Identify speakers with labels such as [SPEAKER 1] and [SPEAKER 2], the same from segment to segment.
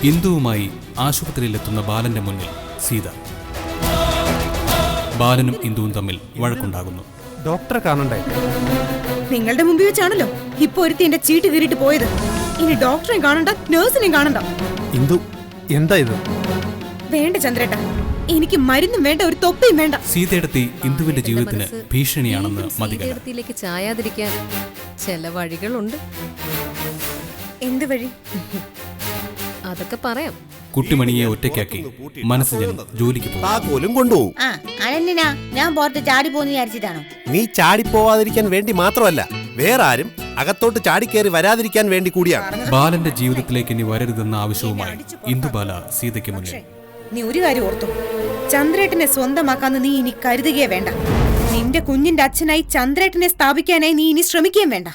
[SPEAKER 1] ഇന്ദുവുമായി ആശുപത്രിയിലെത്തുന്ന ബാലന്റെ മുന്നിൽ സീത. ബാലനും ഇന്ദുവും തമ്മിൽ വഴക്കുണ്ടാകുന്നു.
[SPEAKER 2] ഡോക്ടറെ കാണണ്ടേ?
[SPEAKER 3] നിങ്ങളുടെ മുമ്പിൽ വെച്ചാണല്ലോ ഇപ്പൊ ഒരുത്തി എന്റെ ചീട്ട് കീറിട്ട് പോയത്. ഇനി ഡോക്ടറെയും കാണണ്ട, നഴ്സിനെയും കാണണ്ട.
[SPEAKER 2] ഇന്ദു, എന്താ ഇത്?
[SPEAKER 3] വേണ്ട ചന്ദ്രേട്ട, എനിക്ക് മരുന്നും വേണ്ട, ഒരു തൊപ്പിയും വേണ്ട.
[SPEAKER 1] സീതയെടുത്തി ഇന്ദുവിന്റെ ജീവിതത്തിന് ഭീഷണിയാണെന്ന് മതികല.
[SPEAKER 4] സീതയെടുത്തിയിലേക്ക് ചായാതിരിക്കാൻ ചില വഴികളുണ്ട്.
[SPEAKER 3] എന്ത് വഴി?
[SPEAKER 4] അതൊക്കെ പറയാം.
[SPEAKER 1] കുട്ടിമണിയെ ഒറ്റയ്ക്കാക്കി മനസ്സുജൻ ജോലിക്ക് പോകും.
[SPEAKER 5] താക്കോലും കൊണ്ടുപോകും.
[SPEAKER 6] അനന്യനാ ഞാൻ പുറത്ത് ചാടി പോന്ന് വിചാരിച്ചിട്ടാണോ?
[SPEAKER 5] നീ ചാടിപ്പോവാതിരിക്കാൻ വേണ്ടി മാത്രമല്ല, വേറെ ആരും അകത്തോട്ട് ചാടിക്കേറി വരാതിരിക്കാൻ വേണ്ടി കൂടിയാണ്.
[SPEAKER 1] ബാലന്റെ ജീവിതത്തിലേക്ക് ഇനി വരരുതെന്ന ആവശ്യവുമായി ഇന്ദുബാല സീതയ്ക്ക് മുന്നിൽ.
[SPEAKER 3] നീ ഒരു കാര്യം ഓർത്തു, ചന്ദ്രേട്ടനെ സ്വന്തമാക്കാന്ന് നീ ഇനി കരുതുകയേ വേണ്ട. നിന്റെ കുഞ്ഞിന്റെ അച്ഛനായി ചന്ദ്രേട്ടനെ സ്ഥാപിക്കാനായി നീ ഇനി ശ്രമിക്കുകയും വേണ്ട.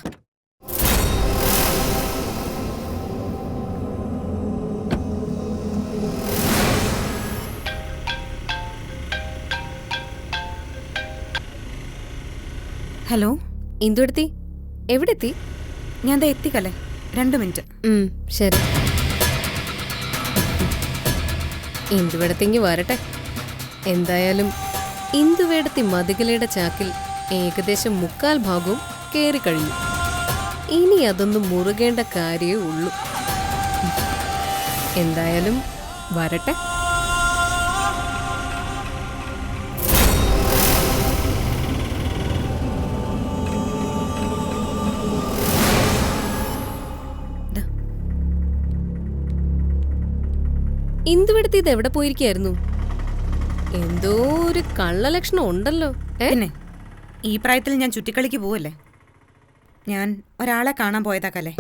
[SPEAKER 3] ഹലോ
[SPEAKER 4] ഇന്ദുവെടുത്തി, എവിടെ എത്തി?
[SPEAKER 3] ഞാൻ ദാ എത്തിക്കല്ലേ, 2 മിനിറ്റ്.
[SPEAKER 4] ശരി. ഇന്ദുവെടുത്തിങ്ങി വരട്ടെ. എന്തായാലും ഇന്ദുവേടത്തി മതികലയുടെ ചാക്കിൽ ഏകദേശം 3/4 ഭാഗവും കേറിക്കഴിഞ്ഞു. ഇനി അതൊന്നും മുറുകേണ്ട കാര്യമേ ഉള്ളൂ. എന്തായാലും വരട്ടെ. ഇന്ദുവെടുത്ത് ഇത് എവിടെ പോയിരിക്കായിരുന്നു? എന്തോ ഒരു കള്ളലക്ഷണം ഉണ്ടല്ലോ.
[SPEAKER 3] പിന്നെ ഈ പ്രായത്തിൽ ഞാൻ ചുറ്റിക്കളിക്ക് പോവല്ലേ? ഞാൻ ഒരാളെ കാണാൻ പോയതാ കല്ലേ.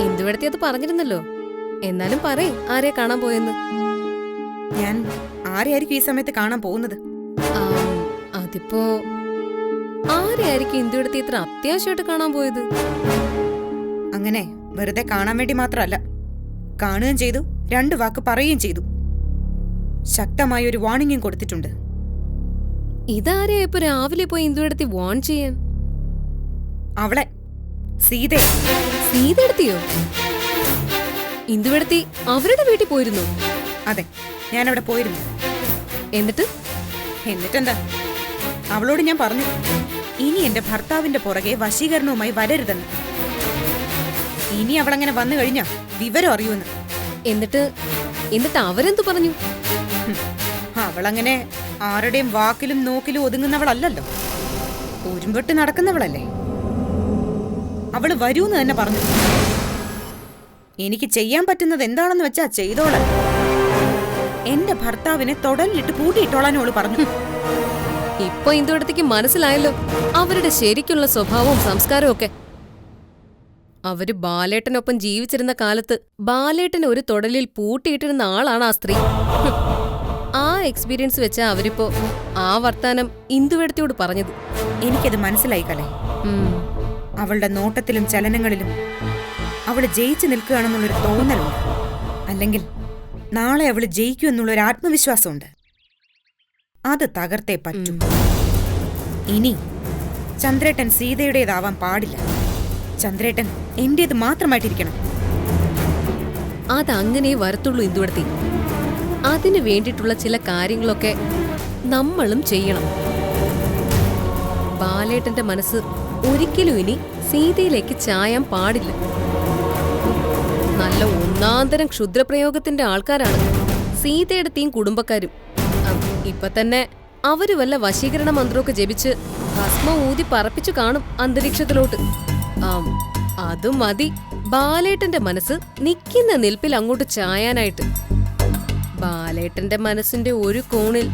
[SPEAKER 4] ഇന്ദുവെടുത്തി അത് പറഞ്ഞിരുന്നല്ലോ. എന്നാലും പറയ്, ആരെ കാണാൻ പോയെന്ന്.
[SPEAKER 3] ഞാൻ ആരെയായിരിക്കും ഈ സമയത്ത് കാണാൻ പോകുന്നത്?
[SPEAKER 4] അതിപ്പോ ആരെയായിരിക്കും ഇന്ദുവെടുത്തി ഇത്ര അത്യാവശ്യമായിട്ട് കാണാൻ പോയത്?
[SPEAKER 3] അങ്ങനെ വെറുതെ കാണാൻ വേണ്ടി മാത്രമല്ല, കാണുകയും ചെയ്തു, 2 വാക്ക് പറയുകയും ചെയ്തു. ശക്തമായ ഒരു വാർണിംഗും കൊടുത്തിട്ടുണ്ട്.
[SPEAKER 4] ഇതാരെയാ ഇപ്പൊ രാവിലെ പോയി ഇന്ദുവെടുത്തി വാൺ ചെയ്യാൻ?
[SPEAKER 3] അവളെ, സീത.
[SPEAKER 4] സീതയെടുത്തിയോ? ഇന്ദുവെടുത്തി അവരുടെ വീട്ടിൽ പോയിരുന്നു?
[SPEAKER 3] അതെ, ഞാൻ അവിടെ പോയിരുന്നു. എന്നിട്ടെന്താ, അവളോട് ഞാൻ പറഞ്ഞു, ഇനി എന്റെ ഭർത്താവിന്റെ പുറകെ വശീകരണവുമായി വരരുതെന്ന്. ഇനി അവളങ്ങനെ വന്നു കഴിഞ്ഞാ വിവരം അറിയൂന്ന്.
[SPEAKER 4] എന്നിട്ട് അവരെന്തു പറഞ്ഞു?
[SPEAKER 3] അവളങ്ങനെ ആരുടെയും വാക്കിലും നോക്കിലും ഒതുങ്ങുന്നവളല്ലല്ലോ, ഒരുമ്പെട്ട് നടക്കുന്നവളല്ലേ. അവള് വരൂന്ന് തന്നെ പറഞ്ഞു. എനിക്ക് ചെയ്യാൻ പറ്റുന്നത് എന്താണെന്ന് വെച്ചാ ചെയ്തോളാം. എന്റെ ഭർത്താവിനെ തൊടലിലിട്ട് പൂട്ടിയിട്ടോളാനോള് പറഞ്ഞു.
[SPEAKER 4] ഇപ്പൊ ഇന്ദുവെടുത്തിക്ക് മനസ്സിലായല്ലോ അവരുടെ ശരിക്കുള്ള സ്വഭാവവും സംസ്കാരവും ഒക്കെ. അവര് ബാലേട്ടനൊപ്പം ജീവിച്ചിരുന്ന കാലത്ത് ബാലേട്ടന് ഒരു തൊടലിൽ പൂട്ടിയിട്ടിരുന്ന ആളാണ് ആ സ്ത്രീ. ആ എക്സ്പീരിയൻസ് വെച്ചാ അവരിപ്പോ ആ വർത്താനം ഇന്ദുവെടുത്തിയോട് പറഞ്ഞത്.
[SPEAKER 3] എനിക്കത് മനസ്സിലായി കലേ. അവളുടെ നോട്ടത്തിലും ചലനങ്ങളിലും അവള് ജയിച്ചു നിൽക്കുകയാണെന്നുള്ളൊരു തോന്നലുണ്ട്. അല്ലെങ്കിൽ നാളെ അവള് ജയിക്കൂ എന്നുള്ളൊരു ആത്മവിശ്വാസമുണ്ട്. അത് തകർത്തേ പറ്റൂ. ഇനി ചന്ദ്രേട്ടൻ സീതയുടേതാവാൻ പാടില്ല. ചന്ദ്രേട്ടൻ എന്റേത് മാത്രമായിട്ടിരിക്കണം.
[SPEAKER 4] അതങ്ങനെ വരത്തുള്ളൂ ഇന്ദുവെടുത്തി. അതിനു വേണ്ടിയിട്ടുള്ള ചില കാര്യങ്ങളൊക്കെ നമ്മളും ചെയ്യണം. ബാലേട്ടന്റെ മനസ്സ് ഒരിക്കലും ഇനി സീതയിലേക്ക് ചായാൻ പാടില്ല. നല്ല ഒന്നാന്തരം ക്ഷുദ്രപ്രയോഗത്തിന്റെ ആൾക്കാരാണ് സീതയെടുത്തിയും കുടുംബക്കാരും. ഇപ്പൊ തന്നെ അവര് വല്ല വശീകരണ മന്ത്രമൊക്കെ ജപിച്ച് ഭസ്മ ഊതി പറപ്പിച്ചു കാണും അന്തരീക്ഷത്തിലോട്ട്. അത് മതി ബാലേട്ടന്റെ മനസ്സ് നിൽക്കുന്ന നിൽപ്പിൽ അങ്ങോട്ട് ചായാനായിട്ട്. ബാലേട്ടന്റെ മനസ്സിന്റെ ഒരു കോണിൽ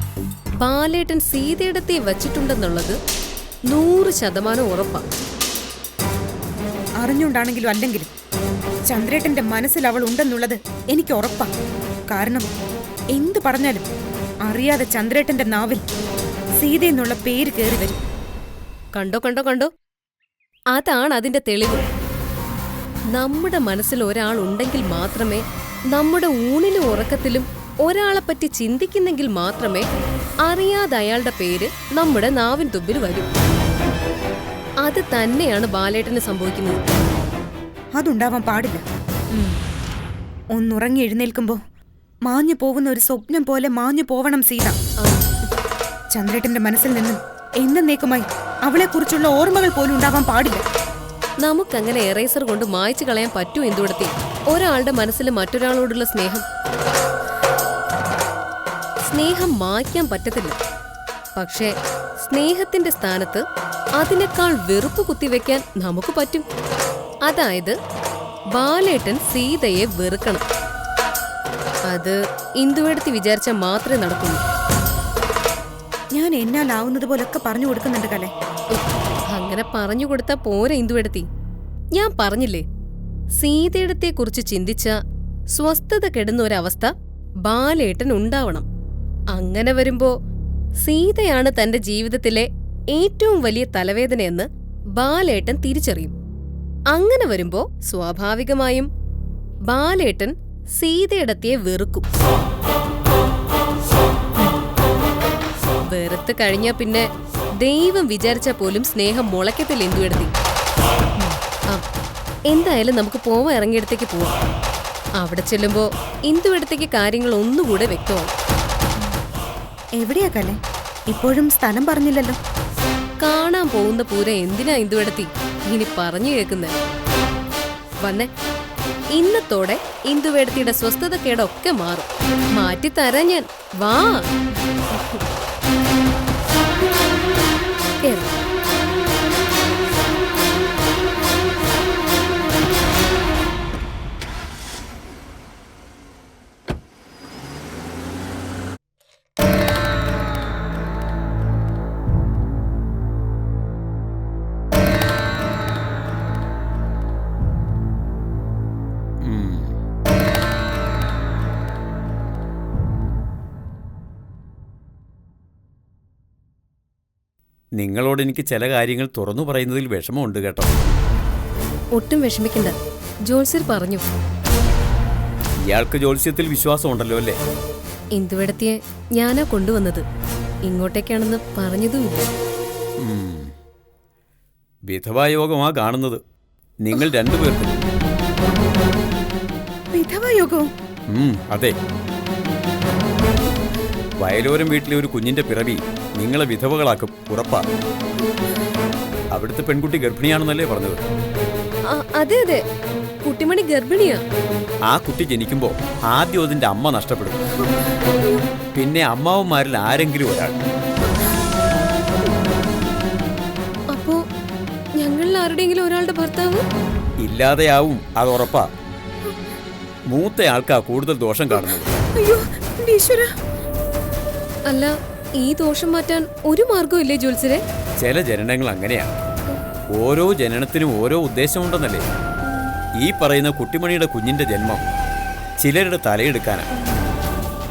[SPEAKER 4] ബാലേട്ടൻ സീതയെടുത്തി വച്ചിട്ടുണ്ടെന്നുള്ളത് 100% ഉറപ്പാ.
[SPEAKER 3] അറിഞ്ഞുകൊണ്ടാണെങ്കിലും അല്ലെങ്കിലും ചന്ദ്രേട്ടന്റെ മനസ്സിൽ അവൾ ഉണ്ടെന്നുള്ളത് എനിക്ക് ഉറപ്പാ. കാരണം എന്തു പറഞ്ഞാലും അറിയാതെ ചന്ദ്രേട്ടന്റെ നാവിൽ സീത എന്നുള്ള പേര് കയറി വരും.
[SPEAKER 4] കണ്ടോ കണ്ടോ കണ്ടോ, അതാണ് അതിന്റെ തെളിവ്. നമ്മുടെ മനസ്സിൽ ഒരാൾ ഉണ്ടെങ്കിൽ മാത്രമേ, നമ്മുടെ ഊണിലും ഉറക്കത്തിലും ഒരാളെപ്പറ്റി ചിന്തിക്കുന്നെങ്കിൽ മാത്രമേ അറിയാതെ അയാളുടെ പേര് നമ്മുടെ നാവിൻ തുമ്പിൽ വരും. അത് തന്നെയാണ് ബാലേട്ടന് സംഭവിക്കുന്നത്.
[SPEAKER 3] അതുണ്ടാവാൻ പാടില്ല. ഒന്നുറങ്ങി എഴുന്നേൽക്കുമ്പോ മാഞ്ഞു പോകുന്ന ഒരു സ്വപ്നം പോലെ മാഞ്ഞു പോവണം സീത. ചന്ദ്രേട്ടന്റെ മനസ്സിൽ നിന്നും എന്നേക്കുമായി അവളെക്കുറിച്ചുള്ള ഓർമ്മകൾ പോലും ഉണ്ടാവാൻ പാടില്ല.
[SPEAKER 4] നമുക്കങ്ങനെ എറേസർ കൊണ്ട് മായ്ച്ചു കളയാൻ പറ്റൂ എന്തുകൊടുത്തി? ഒരാളുടെ മനസ്സിൽ മറ്റൊരാളോടുള്ള സ്നേഹം മായ്ക്കാൻ പറ്റത്തില്ല. പക്ഷേ സ്നേഹത്തിന്റെ സ്ഥാനത്ത് അതിനേക്കാൾ വെറുപ്പ് കുത്തിവെക്കാൻ നമുക്ക് പറ്റും. അതായത് ബാലേട്ടൻ സീതയെ വെറുക്കണം. അത് ഇന്ദുവെടുത്തി വിചാരിച്ചാൽ മാത്രമേ നടക്കുള്ളൂ.
[SPEAKER 3] ഞാൻ എന്നാലാവുന്നത് പോലൊക്കെ പറഞ്ഞു കൊടുക്കുന്നുണ്ട് കലേ.
[SPEAKER 4] അങ്ങനെ പറഞ്ഞു കൊടുത്താ പോരെ ഇന്ദുവെടുത്തി? ഞാൻ പറഞ്ഞില്ലേ, സീതയിടത്തെ കുറിച്ച് ചിന്തിച്ച സ്വസ്ഥത കെടുന്ന ഒരവസ്ഥ ബാലേട്ടൻ ഉണ്ടാവണം. അങ്ങനെ വരുമ്പോ സീതയാണ് തന്റെ ജീവിതത്തിലെ ഏറ്റവും വലിയ തലവേദനയെന്ന് ബാലേട്ടൻ തിരിച്ചറിയും. അങ്ങനെ വരുമ്പോ സ്വാഭാവികമായും ബാലേട്ടൻ സീതയിടത്തെ വെറുക്കും. വെറുത്ത് കഴിഞ്ഞാ പിന്നെ ദൈവം വിചാരിച്ചാ പോലും സ്നേഹം മുളയ്ക്കത്തില്ല ഇന്ദുവെടുത്തി. എന്തായാലും നമുക്ക് പോവാൻ ഇറങ്ങിയിടത്തേക്ക് പോവാം. അവിടെ ചെല്ലുമ്പോ ഇന്ദുവെടുത്തേക്ക് കാര്യങ്ങൾ ഒന്നുകൂടെ വ്യക്തമാവും.
[SPEAKER 3] എവിടെയാ കലേ? ഇപ്പോഴും സ്ഥലം പറഞ്ഞില്ലല്ലോ.
[SPEAKER 4] കാണാൻ പോകുന്ന പൂരം എന്തിനാ ഇന്ദുവെടുത്തി ഇനി പറഞ്ഞു കേൾക്കുന്നത്? വന്നേ, ഇന്നത്തോടെ ഇന്ദുവെടുത്തിയുടെ സ്വസ്ഥതക്കേടൊക്കെ മാറും. മാറ്റിത്തരാൻ ഞാൻ. വാ കേറ്.
[SPEAKER 7] നിങ്ങളോട് എനിക്ക് ചില കാര്യങ്ങൾ തുറന്നു പറയുന്നതിൽ വിഷമമുണ്ട് കേട്ടോ.
[SPEAKER 4] ഒട്ടും വിഷമിക്കണ്ട, ജോത്സ്യർ പറഞ്ഞു.
[SPEAKER 7] ഇയാൾക്ക് ജ്യോത്സ്യത്തിൽ വിശ്വാസമുണ്ടല്ലോ അല്ലേ?
[SPEAKER 4] ഇന്ദുവെടുത്തിയെ ഞാനാ കൊണ്ടുവന്നത്. ഇങ്ങോട്ടേക്കാണെന്ന് പറഞ്ഞതുമില്ല.
[SPEAKER 7] വിധവായോഗമാ കാണുന്നത് നിങ്ങൾ രണ്ടുപേർക്കും.
[SPEAKER 3] വിധവായോഗവും?
[SPEAKER 7] അതെ. വയലോരം വീട്ടിലെ ഒരു കുഞ്ഞിന്റെ പിറവി നിങ്ങളെ വിധവകളാക്കും, ഉറപ്പാ. അവിടുത്തെ പെൺകുട്ടി ഗർഭിണിയാണെന്നല്ലേ പറഞ്ഞത്?
[SPEAKER 4] അതെ അതെ, കുട്ടിമണി ഗർഭിണിയാ.
[SPEAKER 7] ആ കുട്ടി ജനിക്കുമ്പോ ആദ്യം അതിന്റെ അമ്മ നഷ്ടപ്പെടും, പിന്നെ അമ്മാവന്മാരിൽ ആരെങ്കിലും ഒരാൾ.
[SPEAKER 4] അപ്പോ ഞങ്ങളിൽ ആരുടെയെങ്കിലും ഒരാളുടെ ഭർത്താവ്
[SPEAKER 7] ഇല്ലാതെയാവും, അത് ഉറപ്പാ. മൂത്ത ആൾക്കാ കൂടുതൽ ദോഷം കാണുന്നത്.
[SPEAKER 3] അയ്യോ ഈശ്വരാ.
[SPEAKER 4] അല്ല, ഈ ദോഷം മാറ്റാൻ ഒരു മാർഗവും ഇല്ലേ ജോത്സ്യരെ?
[SPEAKER 7] ചില ജനനങ്ങൾ അങ്ങനെയാണ്. ഓരോ ജനനത്തിനും ഓരോ ഉദ്ദേശമുണ്ടെന്നല്ലേ? ഈ പറയുന്ന കുട്ടിമണിയുടെ കുഞ്ഞിന്റെ ജന്മം ചിലരുടെ തലയെടുക്കാനാണ്.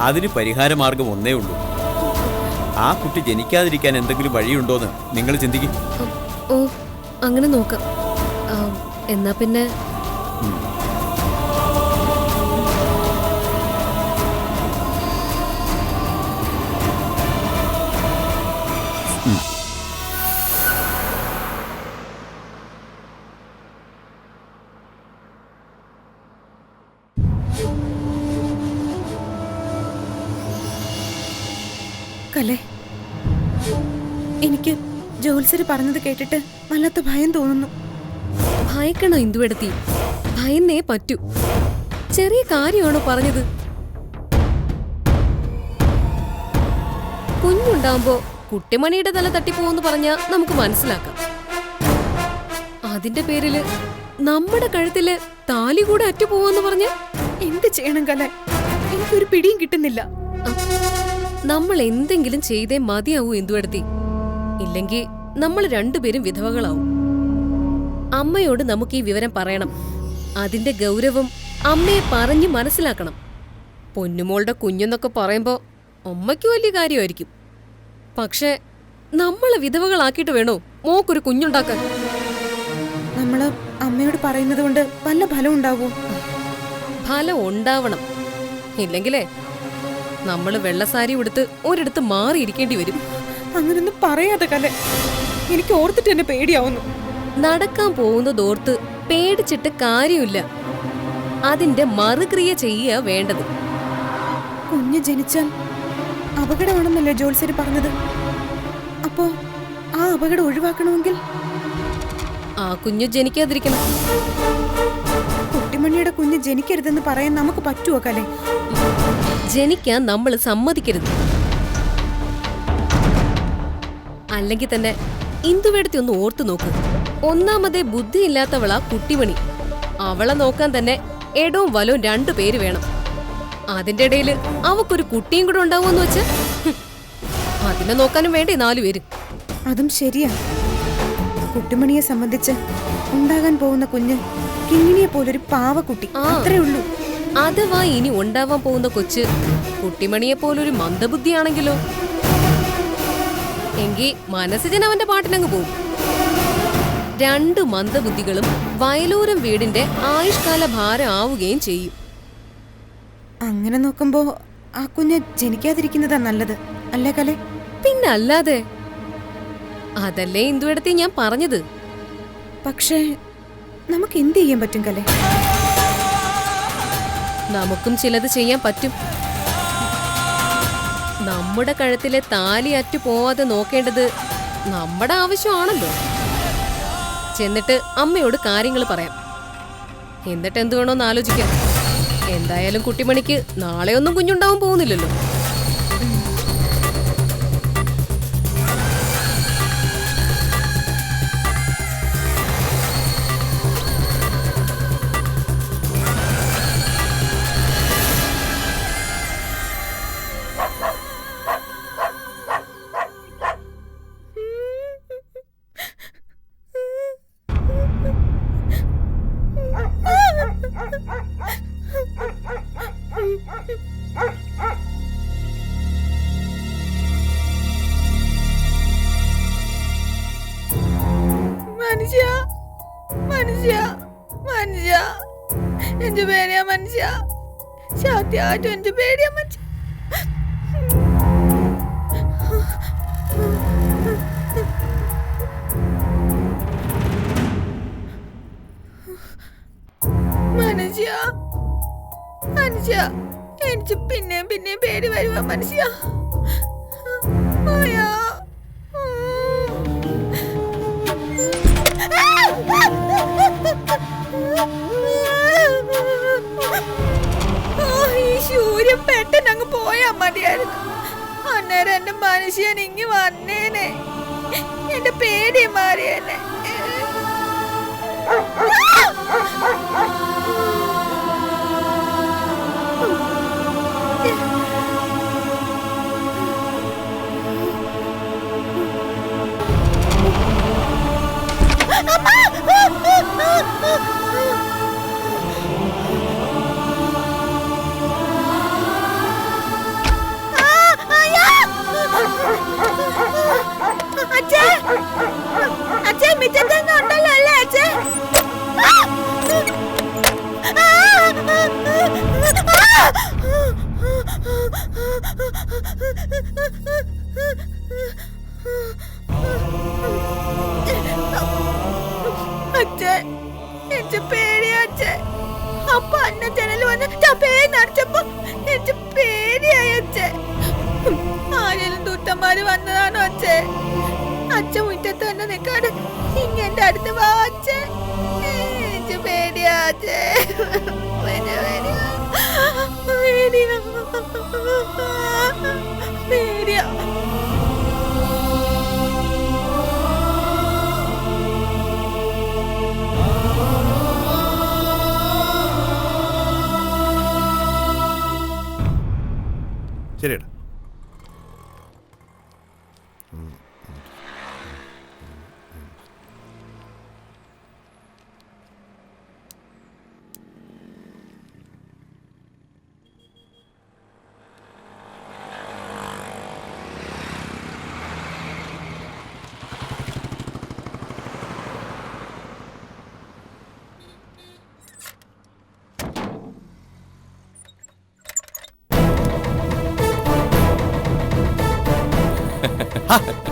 [SPEAKER 7] അതിന് പരിഹാരമാർഗം ഒന്നേ ഉള്ളൂ. ആ കുട്ടി ജനിക്കാതിരിക്കാൻ എന്തെങ്കിലും വഴിയുണ്ടോന്ന് നിങ്ങൾ ചിന്തിക്കും.
[SPEAKER 4] ഓ, അങ്ങനെ നോക്കാം. എന്നാ പിന്നെ
[SPEAKER 3] കലേ, എനിക്ക് ജോത്സ്യര് പറഞ്ഞത് കേട്ടിട്ട് വല്ലാത്ത ഭയം തോന്നുന്നു.
[SPEAKER 4] ഭയക്കണോ ഇന്ദുവെടുത്തി? ഭയന്നേ പറ്റൂ. ചെറിയ കാര്യമാണോ പറഞ്ഞത്? കുഞ്ഞുണ്ടാവുമ്പോ കുട്ടിമണിയുടെ തല തട്ടിപ്പോന്ന് പറഞ്ഞാ നമുക്ക് മനസ്സിലാക്കാം. അതിന്റെ പേരില് നമ്മുടെ കഴുത്തില് താലി കൂടെ അറ്റുപോവെന്ന് പറഞ്ഞ
[SPEAKER 3] എന്ത് ചെയ്യണം കലേ? എനിക്കൊരു പിടിയും കിട്ടുന്നില്ല.
[SPEAKER 4] നമ്മൾ എന്തെങ്കിലും ചെയ്തേ മതിയാവൂ ഇന്ദുവെടുത്തി. ഇല്ലെങ്കിൽ നമ്മൾ രണ്ടുപേരും വിധവകളാവും. അമ്മയോട് നമുക്ക് ഈ വിവരം പറയണം. അതിന്റെ ഗൗരവം അമ്മയെ പറഞ്ഞു മനസ്സിലാക്കണം. പൊന്നുമോളുടെ കുഞ്ഞെന്നൊക്കെ പറയുമ്പോ അമ്മയ്ക്ക് വലിയ കാര്യമായിരിക്കും. പക്ഷെ നമ്മളെ വിധവകളാക്കിയിട്ട് വേണോ മോക്കൊരു കുഞ്ഞുണ്ടാക്കാൻ?
[SPEAKER 3] നമ്മള് അമ്മയോട് പറയുന്നത് കൊണ്ട് വല്ല ഫലം ഉണ്ടാവോ?
[SPEAKER 4] ഫലം ഉണ്ടാവണം. ഇല്ലെങ്കിലേ നമ്മള് വെള്ളസാരി ഉടുത്ത് ഒരിടത്ത് മാറിയിരിക്കേണ്ടി വരും.
[SPEAKER 3] അങ്ങനൊന്നും പറയാതെ കലേ, എനിക്ക് ഓർത്തിട്ട് എന്നെ പേടിയാവുന്നു.
[SPEAKER 4] നടക്കാൻ പോകുന്നതോർത്ത് പേടിച്ചിട്ട് കാര്യമില്ല. അതിന്റെ മറുക്രിയ ചെയ്യുക വേണ്ടത്.
[SPEAKER 3] കുഞ്ഞ് ജനിച്ചാൽ അപകടമാണെന്നല്ലേ ജോത്സ്യര് പറഞ്ഞത്? അപ്പോ ആ അപകടം ഒഴിവാക്കണമെങ്കിൽ
[SPEAKER 4] ആ കുഞ്ഞു ജനിക്കാതിരിക്കണം.
[SPEAKER 3] കുട്ടിമണിയുടെ കുഞ്ഞ് ജനിക്കരുതെന്ന് പറയാൻ നമുക്ക് പറ്റുമോ കലേ?
[SPEAKER 4] ജനിക്കാൻ നമ്മൾ സമ്മതിക്കരുത്. അല്ലെങ്കിൽ തന്നെ ഇന്ദുവേടത്തി ഒന്ന് ഓർത്തു നോക്ക്. ഒന്നാമതേ ബുദ്ധിയില്ലാത്തവളാ കുട്ടിമണി. അവളെ നോക്കാൻ തന്നെ എടവും വലവും 2 പേര് വേണം. അതിന്റെ ഇടയിൽ അവക്കൊരു കുട്ടിയും കൂടെ ഉണ്ടാവുമെന്ന് വെച്ച് അതിനെ നോക്കാനും വേണ്ടേ 4 പേര്.
[SPEAKER 3] അതും ശരിയാ. കുട്ടിമണിയെ സംബന്ധിച്ച് ഉണ്ടാകാൻ പോകുന്ന കുഞ്ഞ് കിങ്ങിണിയെ പോലൊരു പാവക്കുട്ടി, അത്രേ ഉള്ളൂ.
[SPEAKER 4] അഥവാ ഇനി ഉണ്ടാവാൻ പോകുന്ന കൊച്ച് കുട്ടിമണിയെ പോലൊരു മന്ദബുദ്ധിയാണെങ്കിലോ? എങ്കിൽ മനസ്സിജൻ അവന്റെ പാട്ടിനങ്ങ് പോകും. 2 മന്ദബുദ്ധികളും വയലൂരം വീടിന്റെ ആയുഷ്കാല ഭാരം ആവുകയും ചെയ്യും.
[SPEAKER 3] അങ്ങനെ നോക്കുമ്പോ ആ കുഞ്ഞ് ജനിക്കാതിരിക്കുന്നതാ നല്ലത്, അല്ലേ കലേ?
[SPEAKER 4] പിന്നല്ലാതെ. അതല്ലേ ഇന്ദുവേടത്തി ഞാൻ പറഞ്ഞത്.
[SPEAKER 3] പക്ഷേ നമുക്ക് എന്ത് ചെയ്യാൻ പറ്റും കലേ?
[SPEAKER 4] നമുക്കും ചിലത് ചെയ്യാൻ പറ്റും. നമ്മുടെ കഴുത്തിലെ താലി അറ്റു പോവാതെ നോക്കേണ്ടത് നമ്മുടെ ആവശ്യമാണല്ലോ. ചെന്നിട്ട് അമ്മയോട് കാര്യങ്ങൾ പറയാം. എന്നിട്ട് എന്ത് വേണോന്ന് ആലോചിക്കാം. എന്തായാലും കുട്ടിമണിക്ക് നാളെയൊന്നും കുഞ്ഞുണ്ടാവാൻ പോകുന്നില്ലല്ലോ.
[SPEAKER 3] മനുഷ്യ മനുഷ്യ മനുഷ്യ എന്റെ പേടിയാ മനുഷ്യ. സത്യമായിട്ടും എന്റെ പേടിയാ മനുഷ്യ. മനുഷ്യ മനുഷ്യ എനിക്ക് പിന്നെയും പേടി വരുവാ മനുഷ്യ. അയ്യോ. ഈ സൂര്യൻ പെട്ടെന്ന് അങ്ങ് പോയാ മതിയായിരുന്നു. അന്നേരം എന്റെ മനുഷ്യൻ ഇങ്ങി വന്നേനെ, എന്റെ പേടി മാറിയേനെ. അച്ഛേ മിറ്റത്തൊന്നും ഉണ്ടല്ലോ അല്ലേ അച്ഛേ? അച്ഛേ എനിക്ക് പേടിയാ അച്ഛേ. അപ്പൊ അന്ന ജനൽ വന്ന് ചപ്പേന്നടിച്ചപ്പോ എനിക്ക് പേടിയായി അച്ഛേ. ആരെങ്കിലും ദൂത്തന്മാര് വന്നതാണോ അച്ഛേ? അച്ഛൻ മുറ്റത്ത് തന്നെ നിൽക്കാട് ഇങ്ങെന്റെ അടുത്ത് വാ അച്ഛേ. എനിക്ക് പേടിയാ അച്ഛേ. പേടിയാ.
[SPEAKER 5] ശരിയേട്ടാ.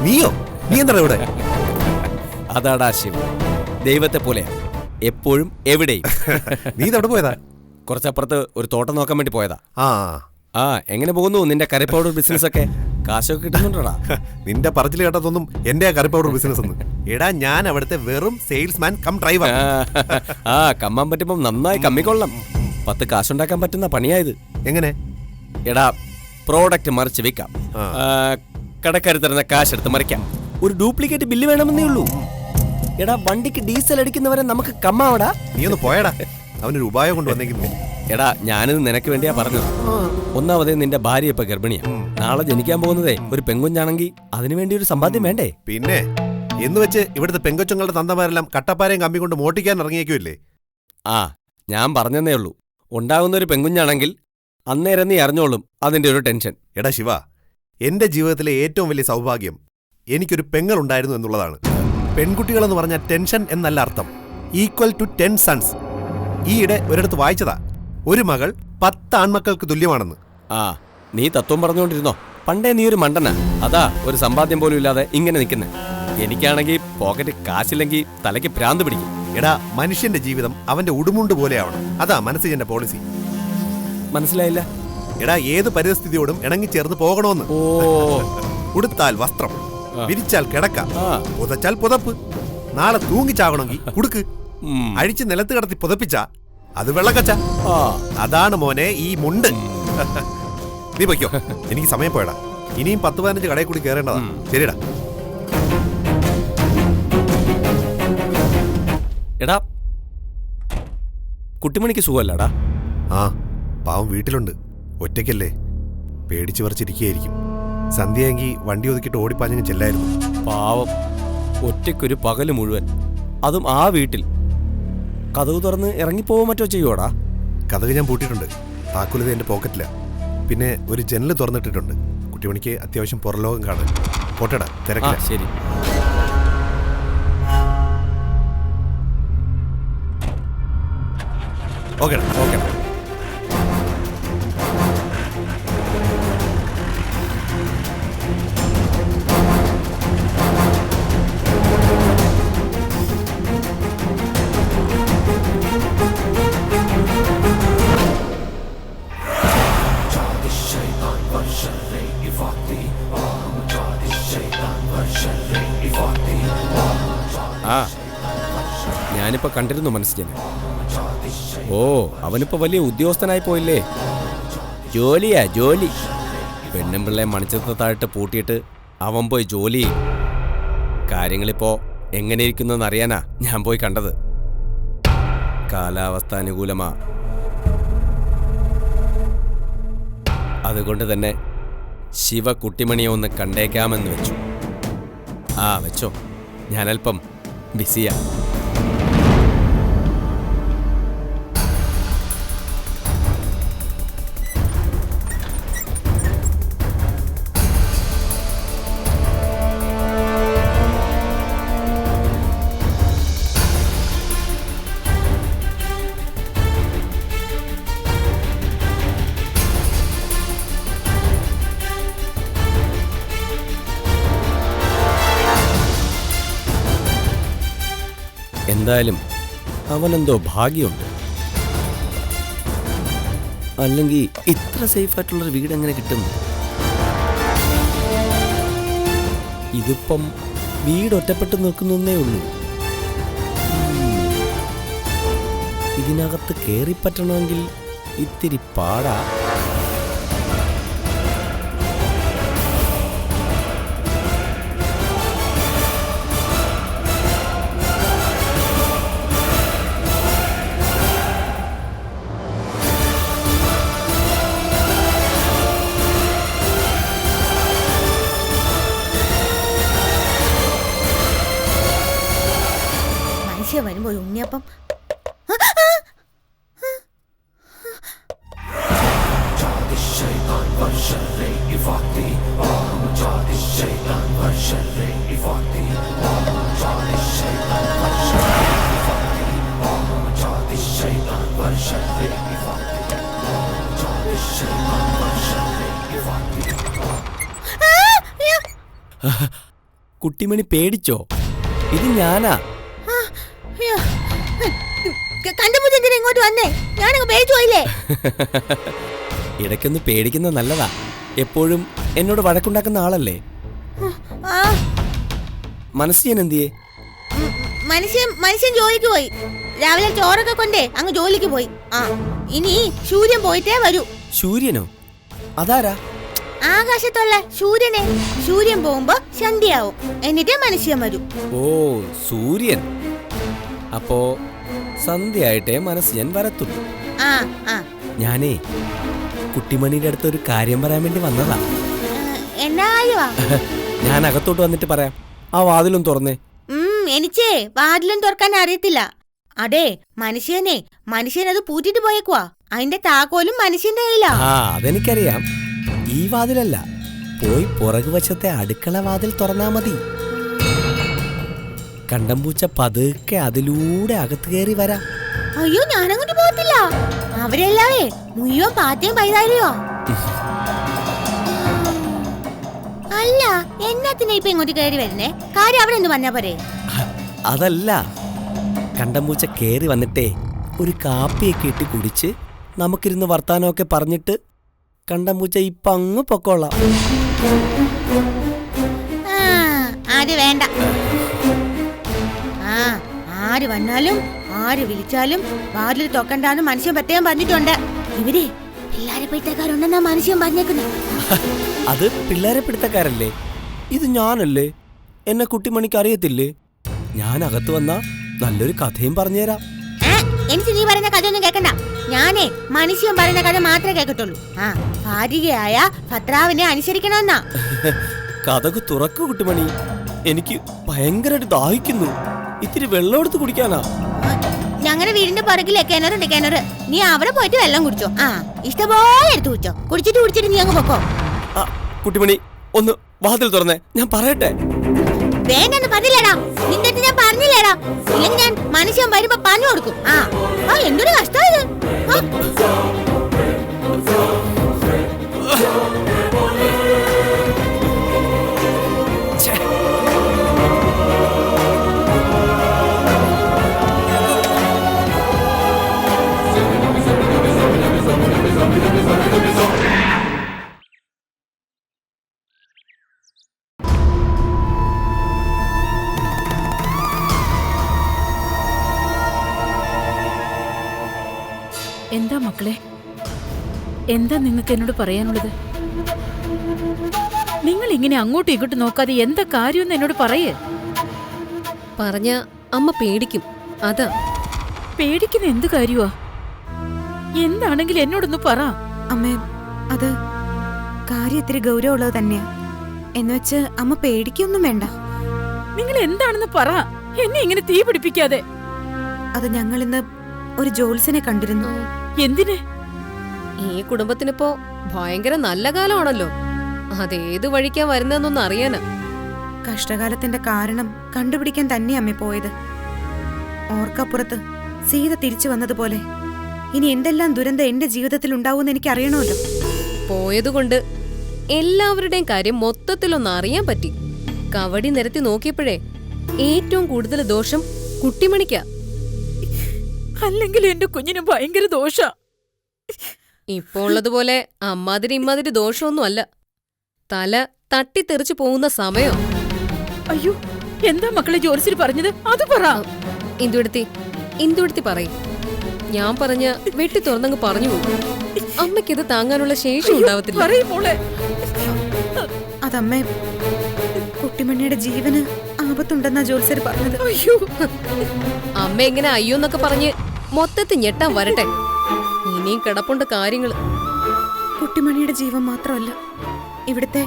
[SPEAKER 5] നീയോ? നീ എന്താ ഇവിടെ?
[SPEAKER 7] അതാടാ ശിവ, ദൈവത്തെ പോലെയാ, എപ്പോഴും എവിടെയും.
[SPEAKER 5] നീ ഇതവിടെ പോയതാ?
[SPEAKER 8] കുറച്ചപ്പുറത്ത് ഒരു തോട്ടം നോക്കാൻ വേണ്ടി പോയതാ.
[SPEAKER 5] ആ
[SPEAKER 8] ആ, എങ്ങനെ പോകുന്നു നിന്റെ കറി പൗഡർ ബിസിനസ് ഒക്കെ? കാശൊക്കെ കിട്ടുന്നുണ്ടോടാ?
[SPEAKER 5] നിന്റെ പറച്ചിൽ കേട്ടതൊന്നും എന്റെ കറി പൗഡർ ബിസിനസ് ഒന്നും. എടാ ഞാൻ അവിടുത്തെ വെറും സെയിൽസ്മാൻ കം ഡ്രൈവർ.
[SPEAKER 8] ആ, കമ്മാൻ പറ്റുമ്പം നന്നായി കമ്മിക്കൊള്ളാം. 10 കാശുണ്ടാക്കാൻ പറ്റുന്ന പണിയായത്.
[SPEAKER 5] എങ്ങനെ?
[SPEAKER 8] എടാ, പ്രോഡക്റ്റ് മറിച്ച് വിൽക്കാം,
[SPEAKER 5] ആ.
[SPEAKER 8] കടക്കാർ തരുന്ന കാശെടുത്ത് മറിക്കാം, ഒരു ഡ്യൂപ്ലിക്കേറ്റ് ബില്ല് വേണമെന്നേ ഉള്ളൂ. എടാ, വണ്ടിക്ക് ഡീസൽ അടിക്കുന്നവരെ നമുക്ക് കമ്മാവടാ.
[SPEAKER 5] നീ ഒന്ന് പോയടാ, അവനൊരു ഉപായം കൊണ്ട് വന്നെങ്കിൽ.
[SPEAKER 8] എടാ, ഞാനിത് നിനക്ക് വേണ്ടിയാ പറഞ്ഞത്. ഒന്നാമതേ നിന്റെ ഭാര്യ ഇപ്പൊ ഗർഭിണിയാ. നാളെ ജനിക്കാൻ പോകുന്നതേ ഒരു പെങ്കുഞ്ഞാണെങ്കിൽ അതിനു വേണ്ടി ഒരു സമ്പാദ്യം വേണ്ടേ?
[SPEAKER 5] പിന്നെ എന്ന് വെച്ച് ഇവിടുത്തെ പെങ്കൊച്ചുങ്ങളുടെ തന്തമാരെല്ലാം കട്ടപ്പാരയും കമ്പി കൊണ്ട് മോട്ടിക്കാൻ ഇറങ്ങിയേക്കുമല്ലേ?
[SPEAKER 8] ആ, ഞാൻ പറഞ്ഞതേ ഉള്ളൂ. ഉണ്ടാകുന്ന ഒരു പെങ്കുഞ്ഞാണെങ്കിൽ അന്നേരം നീ അറിഞ്ഞോളും അതിന്റെ ഒരു ടെൻഷൻ.
[SPEAKER 5] എടാ ശിവ, എന്റെ ജീവിതത്തിലെ ഏറ്റവും വലിയ സൗഭാഗ്യം എനിക്കൊരു പെങ്ങൾ ഉണ്ടായിരുന്നു എന്നുള്ളതാണ്. പെൺകുട്ടികളെന്ന് പറഞ്ഞാൽ ടെൻഷൻ എന്നല്ല അർത്ഥം, ഈക്വൽ ടു 10 സൺസ്. ഈയിടെ ഒരിടത്ത് വായിച്ചതാ, ഒരു മകൾ 10 ആൺമക്കൾക്ക് തുല്യമാണെന്ന്.
[SPEAKER 8] ആ, നീ തത്വം പറഞ്ഞുകൊണ്ടിരുന്നോ? പണ്ടേ നീ ഒരു മണ്ടനാ, അതാ ഒരു സമ്പാദ്യം പോലും ഇല്ലാതെ ഇങ്ങനെ നിൽക്കുന്നേ. എനിക്കാണെങ്കിൽ പോക്കറ്റ് കാശില്ലെങ്കിൽ തലയ്ക്ക് ഭ്രാന്ത് പിടിക്കും.
[SPEAKER 5] എടാ, മനുഷ്യന്റെ ജീവിതം അവന്റെ ഉടുമുണ്ട് പോലെയാവണം, അതാ മനസ്സിന്റെ പോളിസി.
[SPEAKER 8] മനസ്സിലായില്ല?
[SPEAKER 5] എടാ, ഏത് പരിസ്ഥിതിയോടും ഇണങ്ങിച്ചേർന്ന് പോകണമെന്ന്.
[SPEAKER 8] ഓ,
[SPEAKER 5] ഉടുത്താൽ വസ്ത്രം, വിരിച്ചാൽ കിടക്ക,
[SPEAKER 8] ആ.
[SPEAKER 5] പുതച്ചാൽ പുതപ്പ്. നാളെ തൂങ്ങിച്ചാകണമെങ്കിൽ കുടുക്ക്,
[SPEAKER 8] ഉം.
[SPEAKER 5] അഴിച്ച് നിലത്ത് കിടത്തി പുതപ്പിച്ച അത് വെള്ളക്കച്ച.
[SPEAKER 8] ആ.
[SPEAKER 5] അതാണ് മോനെ ഈ മുണ്ട്. നീ പൊയ്ക്കോ, എനിക്ക് സമയം പോയടാ. ഇനിയും 10-15 കടയിൽ കൂടി കയറേണ്ടതാ. ശരിടാ.
[SPEAKER 8] എടാ, കുട്ടിമണിക്ക് സുഖമല്ലടാ?
[SPEAKER 5] ആ, പാവം വീട്ടിലുണ്ട്, ഒറ്റയ്ക്കല്ലേ, പേടിച്ചു പറിച്ചിരിക്കുകയായിരിക്കും. സന്ധ്യയെങ്കിൽ വണ്ടി ഒതുക്കിയിട്ട് ഓടിപ്പാഞ്ഞങ്ങ് ചെല്ലായിരുന്നു.
[SPEAKER 8] പാവം, ഒറ്റയ്ക്കൊരു പകല് മുഴുവൻ, അതും ആ വീട്ടിൽ. കതവ് തുറന്ന് ഇറങ്ങിപ്പോവോ മറ്റോ ചെയ്യുവോടാ?
[SPEAKER 5] കഥക് ഞാൻ പൂട്ടിയിട്ടുണ്ട്, താക്കോലിത് എൻ്റെ പോക്കറ്റില്ല. പിന്നെ ഒരു ജനൽ തുറന്നിട്ടിട്ടുണ്ട്. കുട്ടിമണിക്ക് അത്യാവശ്യം പുറലോകം കാണാൻ. പോട്ടെടാ,
[SPEAKER 8] ആ,
[SPEAKER 5] തിരക്കില്ല.
[SPEAKER 8] ശരി.
[SPEAKER 5] ഓക്കേടാ, ഓക്കേടാ.
[SPEAKER 8] ആ, ഞാനിപ്പോ കണ്ടിരുന്നു മനസ്സിനെ. ഓ, അവനിപ്പോ വലിയ ഉദ്യോഗസ്ഥനായി പോയില്ലേ? ജോലിയാ ജോലി. പെണ്ണും പിള്ളേ മണിച്ചത്തായിട്ട് പൂട്ടിയിട്ട് അവൻ പോയി ജോലി ചെയ്യും. കാര്യങ്ങളിപ്പോ എങ്ങനെയിരിക്കുന്നെന്ന് അറിയാനാ ഞാൻ പോയി കണ്ടത്. കാലാവസ്ഥ അനുകൂലമാ, അതുകൊണ്ട് തന്നെ ശിവ കുട്ടിമണിയെ ഒന്ന് കണ്ടേക്കാമെന്ന് വെച്ചു. ആ, വെച്ചോ, ഞാനല്പം ബിസിയാ. എന്തായാലും അവനെന്തോ ഭാഗ്യമുണ്ട്. അല്ലെങ്കിൽ ഇത്ര സേഫായിട്ടുള്ളൊരു വീട് എങ്ങനെ കിട്ടും? ഇതിപ്പം വീട് ഒറ്റപ്പെട്ട് നിൽക്കുന്നേ ഉള്ളൂ. ഇതിനകത്ത് കയറിപ്പറ്റണമെങ്കിൽ ഇത്തിരി പാടാ.
[SPEAKER 6] വരുമ്പോ ഉണ്ണിയപ്പം
[SPEAKER 8] കുട്ടിമണി പേടിച്ചോ? ഇത് ഞാനാ.
[SPEAKER 6] കണ്ടുമുട്ടി എന്തിനാ ഇങ്ങോട്ട് വന്നേ? ഞാനങ്ങ് പേടിച്ചു പോയില്ലേ?
[SPEAKER 8] ഇടയ്ക്കൊന്ന് പേടിക്കുന്ന നല്ലതാ. എപ്പോഴും എന്നോട് വഴക്കുണ്ടാക്കുന്ന ആളല്ലേ.
[SPEAKER 6] ആ,
[SPEAKER 8] മനസ്സിയൻ എന്തിയേ?
[SPEAKER 6] മനുഷ്യൻ ജോലിക്ക് പോയി. രാവിലെ ചോറൊക്കെ കൊണ്ടേ അങ്ങ് ജോലിക്ക് പോയി. ആ, ഇനി സൂര്യൻ പോയിട്ടേ വരൂ.
[SPEAKER 8] സൂര്യനോ? അതാരാ?
[SPEAKER 6] ആകാശത്തുള്ള സൂര്യനെ. സൂര്യൻ പോകുമ്പോ സന്ധ്യയാവും, എന്നിട്ടേ മനുഷ്യൻ വരൂ.
[SPEAKER 8] ഓ, സൂര്യൻ. അപ്പോ സന്ധ്യയായിട്ടേ മനസ്സിയൻ വരത്തുള്ളൂ.
[SPEAKER 6] ആ ആ,
[SPEAKER 8] ഞാനേ കുട്ടിമണിയുടെ അടുത്ത് ഒരു കാര്യം പറയാൻ വേണ്ടി വന്നതാ.
[SPEAKER 6] എന്നാ കാര്യമാ?
[SPEAKER 8] ഞാൻ അകത്തോട്ട് വന്നിട്ട് പറയാം. ആ വാതിലും തുറന്നേ.
[SPEAKER 6] എനിക്കേ വാതിലും തുറക്കാൻ അറിയത്തില്ല. അതെ, മനുഷ്യനത് പൂട്ടിട്ട് പോയേക്കുവാ. അതിന്റെ താക്കോലും മനുഷ്യന്റെ കയ്യിലാ.
[SPEAKER 8] ആ, അതെനിക്കറിയാം. ഈ വാതിലല്ല, പോയി പുറകുവശത്തെ അടുക്കള വാതിൽ തുറന്നാ മതി. കണ്ടംപൂച്ച പതുക്കെ അതിലൂടെ അകത്ത് കയറി വരാം.
[SPEAKER 6] അയ്യോ, ഞാനങ്ങോട്ട് പോകത്തില്ല. അവരെല്ലാവേ മുയ്യോ പാറ്റയും പൈതാലിയോ. അല്ല, എന്നാത്തിനാ ഇപ്പൊ ഇങ്ങോട്ട് കയറി വരുന്നേ? കാര്യം അവിടെ എന്ന് പറഞ്ഞാ പോരെ?
[SPEAKER 8] അതല്ല, കണ്ടംപൂച്ച കയറി വന്നിട്ടേ ഒരു കാപ്പിയൊക്കെ ഇട്ട് കുടിച്ച് നമുക്കിരുന്ന് വർത്താനമൊക്കെ പറഞ്ഞിട്ട് കണ്ടംപൂച്ച ഇപ്പൊ അങ്ങ് പൊക്കോളാം.
[SPEAKER 6] അത് വേണ്ട. ആ, ആര് വന്നാലും ആര് വിളിച്ചാലും വാതിൽ തൊക്കണ്ടാന്ന് മനുഷ്യൻ പ്രത്യേകം പറഞ്ഞിട്ടുണ്ട്. ഇവര് പിള്ളേരെ പിടുത്തക്കാരുണ്ടെന്നാ മനുഷ്യൻ പറഞ്ഞേക്കുന്നത്.
[SPEAKER 8] അത് പിള്ളേരെ പിടുത്തക്കാരല്ലേ? ഇത് ഞാനല്ലേ? എന്നെ കുട്ടിമണിക്ക് അറിയത്തില്ലേ? ഞാൻ അകത്ത് വന്നാ നല്ലൊരു കഥയും പറഞ്ഞുതരാം.
[SPEAKER 6] എനിക്ക് നീ പറയുന്ന കഥയൊന്നും കേൾക്കണ്ട. ഞാനേ മനുഷ്യൻ പറയുന്ന കഥ മാത്രമേ കേൾക്കത്തുള്ളൂ. ആ, ഭാര്യയായ ഭർത്താവിനെ അനുസരിക്കണമെന്നാ.
[SPEAKER 8] കഥകു തുറക്കു കുട്ടിമണി. എനിക്ക് ഭയങ്കരമായിട്ട് ദാഹിക്കുന്നു. ഇത്തിരി വെള്ളം എടുത്ത് കുടിക്കാനാ.
[SPEAKER 6] ഞങ്ങളുടെ വീടിന്റെ പുറകിലെ കിണറുണ്ട്, കിണറ്. നീ അവിടെ പോയിട്ട് വെള്ളം കുടിച്ചോ. ആ, ഇഷ്ടപോലെ എടുത്ത് കുടിച്ചോ. കുടിച്ചിട്ട് നീ അങ്ങ് പൊക്കോ.
[SPEAKER 8] കുട്ടിമണി, ഒന്ന് വാതിൽ തുറന്നേ, ഞാൻ പറയട്ടെ.
[SPEAKER 6] വേണ്ടെന്ന് പറഞ്ഞില്ലേടാ? നിന്റെ അടുത്ത് ഞാൻ പറഞ്ഞില്ലേടാ? ഇല്ലെങ്കിൽ ഞാൻ മനുഷ്യൻ വരുമ്പോ പറഞ്ഞു കൊടുക്കും. ആ, എന്തൊരു കഷ്ടം ഇത്.
[SPEAKER 9] എന്താ മക്കളെ, എന്താ നിങ്ങൾക്ക് എന്നോട് പറയാനുള്ളത്? നിങ്ങൾ ഇങ്ങനെ അങ്ങോട്ടും ഇങ്ങോട്ടും നോക്കാതെ എന്താ കാര്യമെന്ന് എന്നോട് പറയേ.
[SPEAKER 4] പറഞ്ഞ അമ്മ പേടിക്കും, അതാ.
[SPEAKER 9] പേടിക്കുന്ന എന്ത് കാര്യമാ? എന്താണെങ്കിലും എന്നോടൊന്ന് പറ.
[SPEAKER 3] അമ്മേ, അത് കാര്യത്തിരി ഗൗരവമുള്ളത് തന്നെയാ. എന്നുവെച്ച് അമ്മ പേടിക്കൊന്നും വേണ്ട.
[SPEAKER 9] നിങ്ങൾ എന്താണെന്ന് പറ, എന്നെ ഇങ്ങനെ തീ പിടിപ്പിക്കാതെ.
[SPEAKER 3] അത് ഞങ്ങൾ ഇന്ന് ഒരു ജോത്സ്യനെ കണ്ടിരുന്നു.
[SPEAKER 9] എന്തിന്?
[SPEAKER 4] ഈ കുടുംബത്തിനിപ്പോ ഭയങ്കര നല്ല കാലമാണല്ലോ. അതേത് വഴിക്കാ വരുന്നതെന്നൊന്നും അറിയാനാ.
[SPEAKER 3] കഷ്ടകാലത്തിന്റെ കാരണം കണ്ടുപിടിക്കാൻ തന്നെയാ അമ്മേ പോയത്. ഓർക്കപ്പുറത്ത് സീത തിരിച്ചു വന്നതുപോലെ ഇനി എന്തെല്ലാം ദുരന്തം എന്റെ ജീവിതത്തിൽ ഉണ്ടാവുമെന്ന് എനിക്ക് അറിയണമല്ലോ.
[SPEAKER 4] പോയതുകൊണ്ട് എല്ലാവരുടെയും കാര്യം മൊത്തത്തിലൊന്ന് അറിയാൻ പറ്റി. കവടി നിരത്തി നോക്കിയപ്പോഴേ ഏറ്റവും കൂടുതൽ ദോഷം കുട്ടിമണിക്കാ.
[SPEAKER 9] അല്ലെങ്കിൽ എന്റെ കുഞ്ഞിന് ഭയങ്കര ദോഷ.
[SPEAKER 4] ഇപ്പോ ഉള്ളതുപോലെ അമ്മാതിരി ഇമ്മാതിരി ദോഷമൊന്നും അല്ല. തല തട്ടിത്തെറിച്ചു പോകുന്ന സമയം.
[SPEAKER 9] അയ്യോ, എന്താ മക്കളെ ജോത്സ്യർ പറഞ്ഞത്? അത് പറ.
[SPEAKER 4] ഇന്ദുവടുത്തി പറയും. ഞാൻ പറഞ്ഞ വെട്ടി തുറന്നങ്ങ് പറഞ്ഞു പോകും. അമ്മയ്ക്കിത് താങ്ങാനുള്ള ശേഷി ഉണ്ടാവത്തില്ല.
[SPEAKER 3] അതമ്മേ, കുട്ടിമണിയുടെ ജീവന് ആപത്തുണ്ടെന്നാ ജോത്സ്യർ പറഞ്ഞത്.
[SPEAKER 9] അയ്യോ,
[SPEAKER 4] അമ്മ എങ്ങനെ അയ്യോന്നൊക്കെ പറഞ്ഞ് മൊത്തത്തിൽ ഞെട്ടാൻ വരട്ടെ. ഇനിയും കിടപ്പുണ്ട് കാര്യങ്ങള്.
[SPEAKER 3] കുട്ടിമണിയുടെ ജീവൻ മാത്രമല്ല, ഇവിടുത്തെ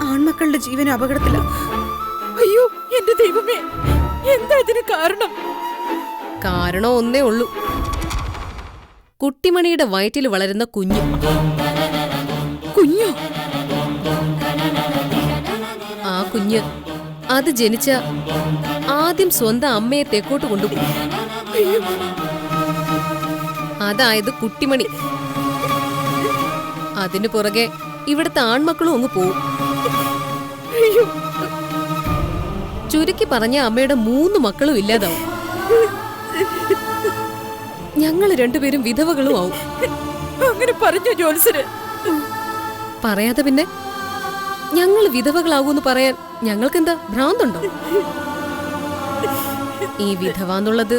[SPEAKER 3] ആൺമക്കളുടെ ജീവനും അപകടത്തില.
[SPEAKER 9] അയ്യോ, എന്റെ ദൈവമേ, എന്താ ഇതിന് കാരണം?
[SPEAKER 4] കാരണം ഒന്നേ ഉള്ളൂ. കുട്ടിമണിയുടെ വയറ്റിൽ വളരുന്ന കുഞ്ഞു.
[SPEAKER 9] കുഞ്ഞോ?
[SPEAKER 4] ആ കുഞ്ഞ് അത് ജനിച്ച ആദ്യം സ്വന്തം അമ്മയെ തെക്കോട്ട് കൊണ്ടുപോകും. അതായത് കുട്ടിമണി. അതിനു പുറകെ ഇവിടുത്തെ ആൺമക്കളും അങ്ങ് പോവും. ചുരുക്കി പറഞ്ഞ അമ്മയുടെ 3 മക്കളും ഇല്ലാതാവും. ഞങ്ങൾ രണ്ടുപേരും വിധവകളും ആവും.
[SPEAKER 9] അങ്ങനെ പറഞ്ഞു ജോത്സര്.
[SPEAKER 4] പറയാതെ പിന്നെ ഞങ്ങൾ വിധവകളാകൂന്ന് പറയാൻ ഞങ്ങൾക്കെന്താ ഭ്രാന്തുണ്ടോ? ഈ വിധവ എന്നുള്ളത്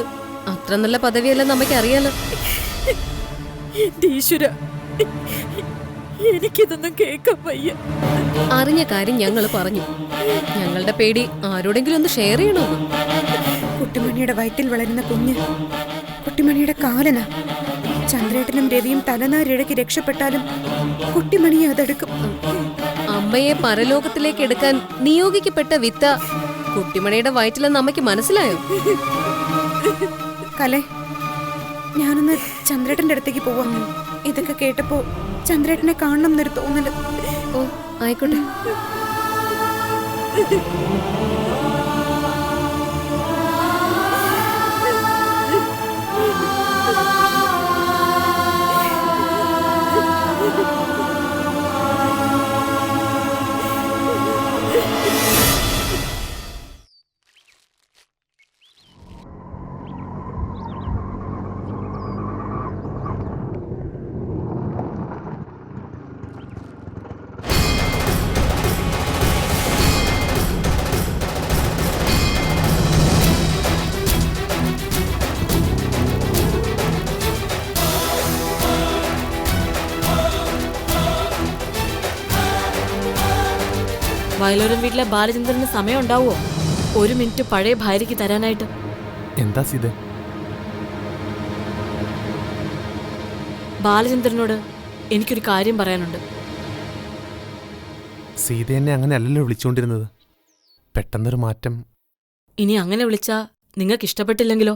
[SPEAKER 4] അത്ര നല്ല പദവിയല്ലെന്ന് നമുക്ക് അറിയാലോ.
[SPEAKER 9] എന്റെ ഈശ്വര, എനിക്കിതൊന്നും കേൾക്കാൻ വയ്യ.
[SPEAKER 4] അറിഞ്ഞ കാര്യം ഞങ്ങൾ പറഞ്ഞു. ഞങ്ങളുടെ പേടി ആരോടെങ്കിലും ഒന്ന് ഷെയർ ചെയ്യണമെന്ന്.
[SPEAKER 3] കുട്ടിമണിയുടെ വയറ്റിൽ വളരുന്ന കുഞ്ഞ് കുട്ടിമണിയുടെ കാലനാ. ചന്ദ്രേട്ടനും രവിയും തലനാരിഴയ്ക്ക് രക്ഷപ്പെട്ടാലും കുട്ടിമണിയെ അതെടുക്കും.
[SPEAKER 4] അമ്മയെ പരലോകത്തിലേക്ക് എടുക്കാൻ നിയോഗിക്കപ്പെട്ട വിത്ത കുട്ടിമണിയുടെ വയറ്റിലെന്ന് അമ്മയ്ക്ക് മനസ്സിലായോ?
[SPEAKER 3] കലേ, ഞാനൊന്ന് ചന്ദ്രേട്ടന്റെ അടുത്തേക്ക് പോവാം. ഇതൊക്കെ കേട്ടപ്പോ ചന്ദ്രേട്ടനെ കാണണം എന്നൊരു തോന്നല്.
[SPEAKER 4] ഓ ആയിക്കോട്ടെ.
[SPEAKER 9] വയലോരം വീട്ടിലെ ബാലചന്ദ്രന് സമയം ഉണ്ടാവോ? 1 മിനിറ്റ് പഴയ ഭാര്യയ്ക്ക് തരാനായിട്ട്.
[SPEAKER 2] എന്താ സീത?
[SPEAKER 9] ബാലചന്ദ്രനോട് എനിക്കൊരു കാര്യം പറയാനുണ്ട്.
[SPEAKER 2] സീത എന്നെ അങ്ങനെ അല്ലല്ലോ വിളിച്ചുകൊണ്ടിരുന്നത്. പെട്ടെന്നൊരു മാറ്റം.
[SPEAKER 9] ഇനി അങ്ങനെ വിളിച്ചാ നിങ്ങൾക്ക് ഇഷ്ടപ്പെട്ടില്ലെങ്കിലോ?